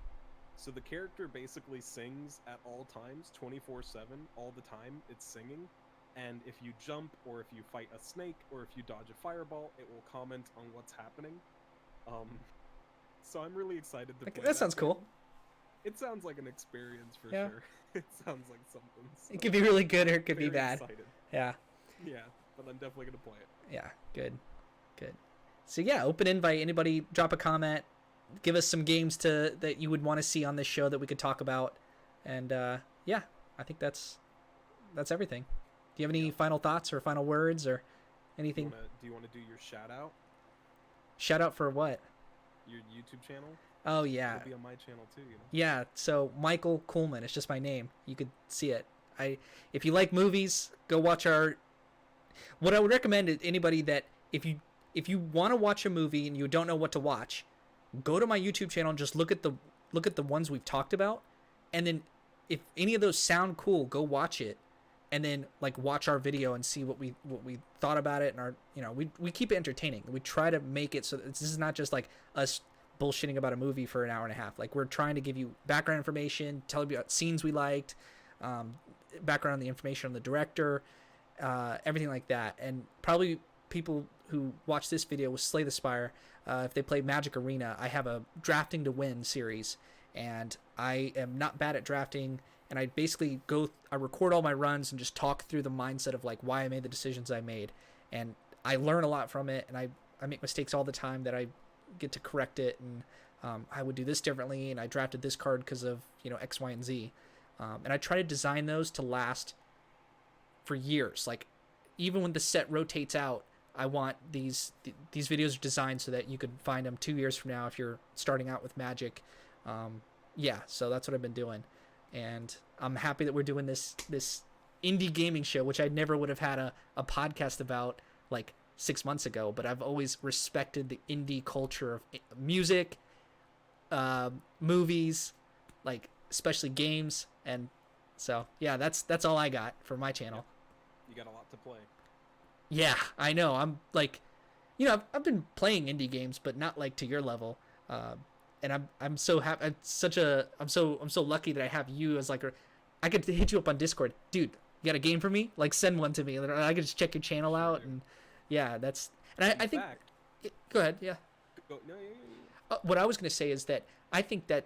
So the character basically sings at all times, 24/7, all the time, it's singing. And if you jump, or if you fight a snake, or if you dodge a fireball, it will comment on what's happening. So I'm really excited to play That sounds game. cool. It sounds like an experience for Yeah. sure. It sounds like something. So It could be really good or it could be very bad. excited. Yeah. Yeah, but I'm definitely gonna play it. Yeah. Good. Good. So yeah, open invite. Anybody drop a comment. Give us some games that you would want to see on this show that we could talk about. And yeah, I think that's everything. Do you have any final thoughts or final words or anything? Do you want to do your shout out? Shout out for what? Your YouTube channel? Oh yeah. It'll be on my channel too, you know. Yeah, so Michael Coolman, it's just my name. You could see it. If you like movies, go watch our. What I would recommend is anybody that if you want to watch a movie and you don't know what to watch, go to my YouTube channel and just look at the ones we've talked about, and then if any of those sound cool, go watch it, and then like watch our video and see what we thought about it, and our we keep it entertaining. We try to make it so that this is not just like us bullshitting about a movie for an hour and a half. Like we're trying to give you background information, tell you about scenes we liked, background on the information on the director, everything like that. And probably people who watch this video will Slay the Spire. If they play Magic Arena, I have a drafting to win series, and I am not bad at drafting. And I basically I record all my runs and just talk through the mindset of like why I made the decisions I made, and I learn a lot from it. And I make mistakes all the time that I get to correct it, and I would do this differently, and I drafted this card because of X, Y, and Z, and I try to design those to last for years. Like even when the set rotates out, I want these videos designed so that you could find them 2 years from now if you're starting out with Magic. Yeah, so that's what I've been doing, and I'm happy that we're doing this indie gaming show, which I never would have had a podcast about like 6 months ago, but I've always respected the indie culture of music, movies, like especially games, and so yeah, that's all I got for my channel. You got a lot to play. Yeah, I know. I'm like, I've been playing indie games, but not like to your level. And I'm so happy. I'm so lucky that I have you as like I could hit you up on Discord, dude. You got a game for me? Like send one to me, and I could just check your channel out and. Yeah, I think. Go ahead. Yeah. What I was gonna say is that I think that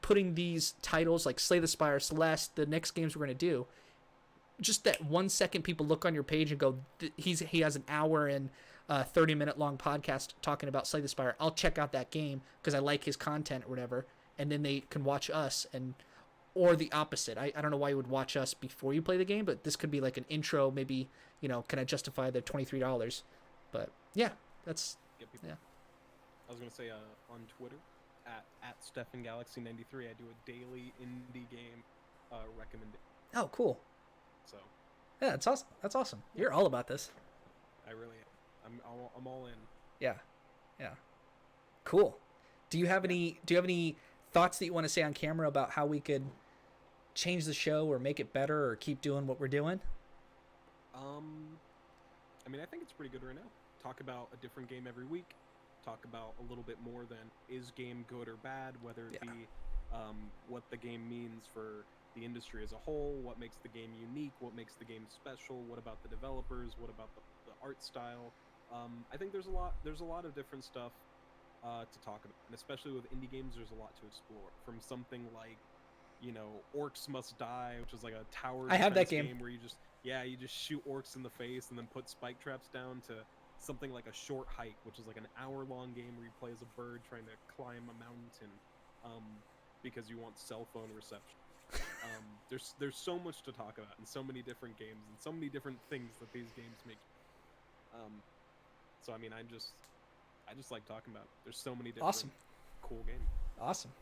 putting these titles like Slay the Spire, Celeste, the next games we're gonna do, just that 1 second people look on your page and go, he has an hour and 30-minute long podcast talking about Slay the Spire. I'll check out that game because I like his content or whatever, and then they can watch us or the opposite. I don't know why you would watch us before you play the game, but this could be like an intro, maybe, can I justify the $23? But yeah, that's, yeah. I was going to say on Twitter, at StefenGalaxy93, I do a daily indie game recommendation. Oh, cool. So. Yeah, that's awesome. That's awesome. You're all about this. I really am. I'm all in. Yeah. Yeah. Cool. Do you have any thoughts that you want to say on camera about how we could change the show or make it better or keep doing what we're doing? I mean, I think it's pretty good right now. Talk about a different game every week. Talk about a little bit more than is game good or bad, whether it be what the game means for the industry as a whole, what makes the game unique, what makes the game special, what about the developers, what about the art style. I think there's a lot of different stuff to talk about, and especially with indie games, there's a lot to explore. From something like, Orcs Must Die, which is like a tower I have that defense game where you just shoot orcs in the face and then put spike traps down, to something like a Short Hike, which is like an hour-long game where you play as a bird trying to climb a mountain because you want cell phone reception. There's so much to talk about, and so many different games and so many different things that these games make. So I mean, I just like talking about it. There's so many different cool games. Awesome.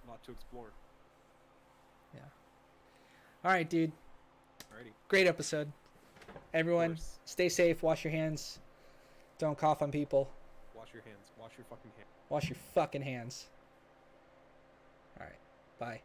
A lot to explore. Yeah. All right, dude. Alrighty. Great episode. Everyone, stay safe. Wash your hands. Don't cough on people. Wash your hands. Wash your fucking hands. Wash your fucking hands. All right. Bye.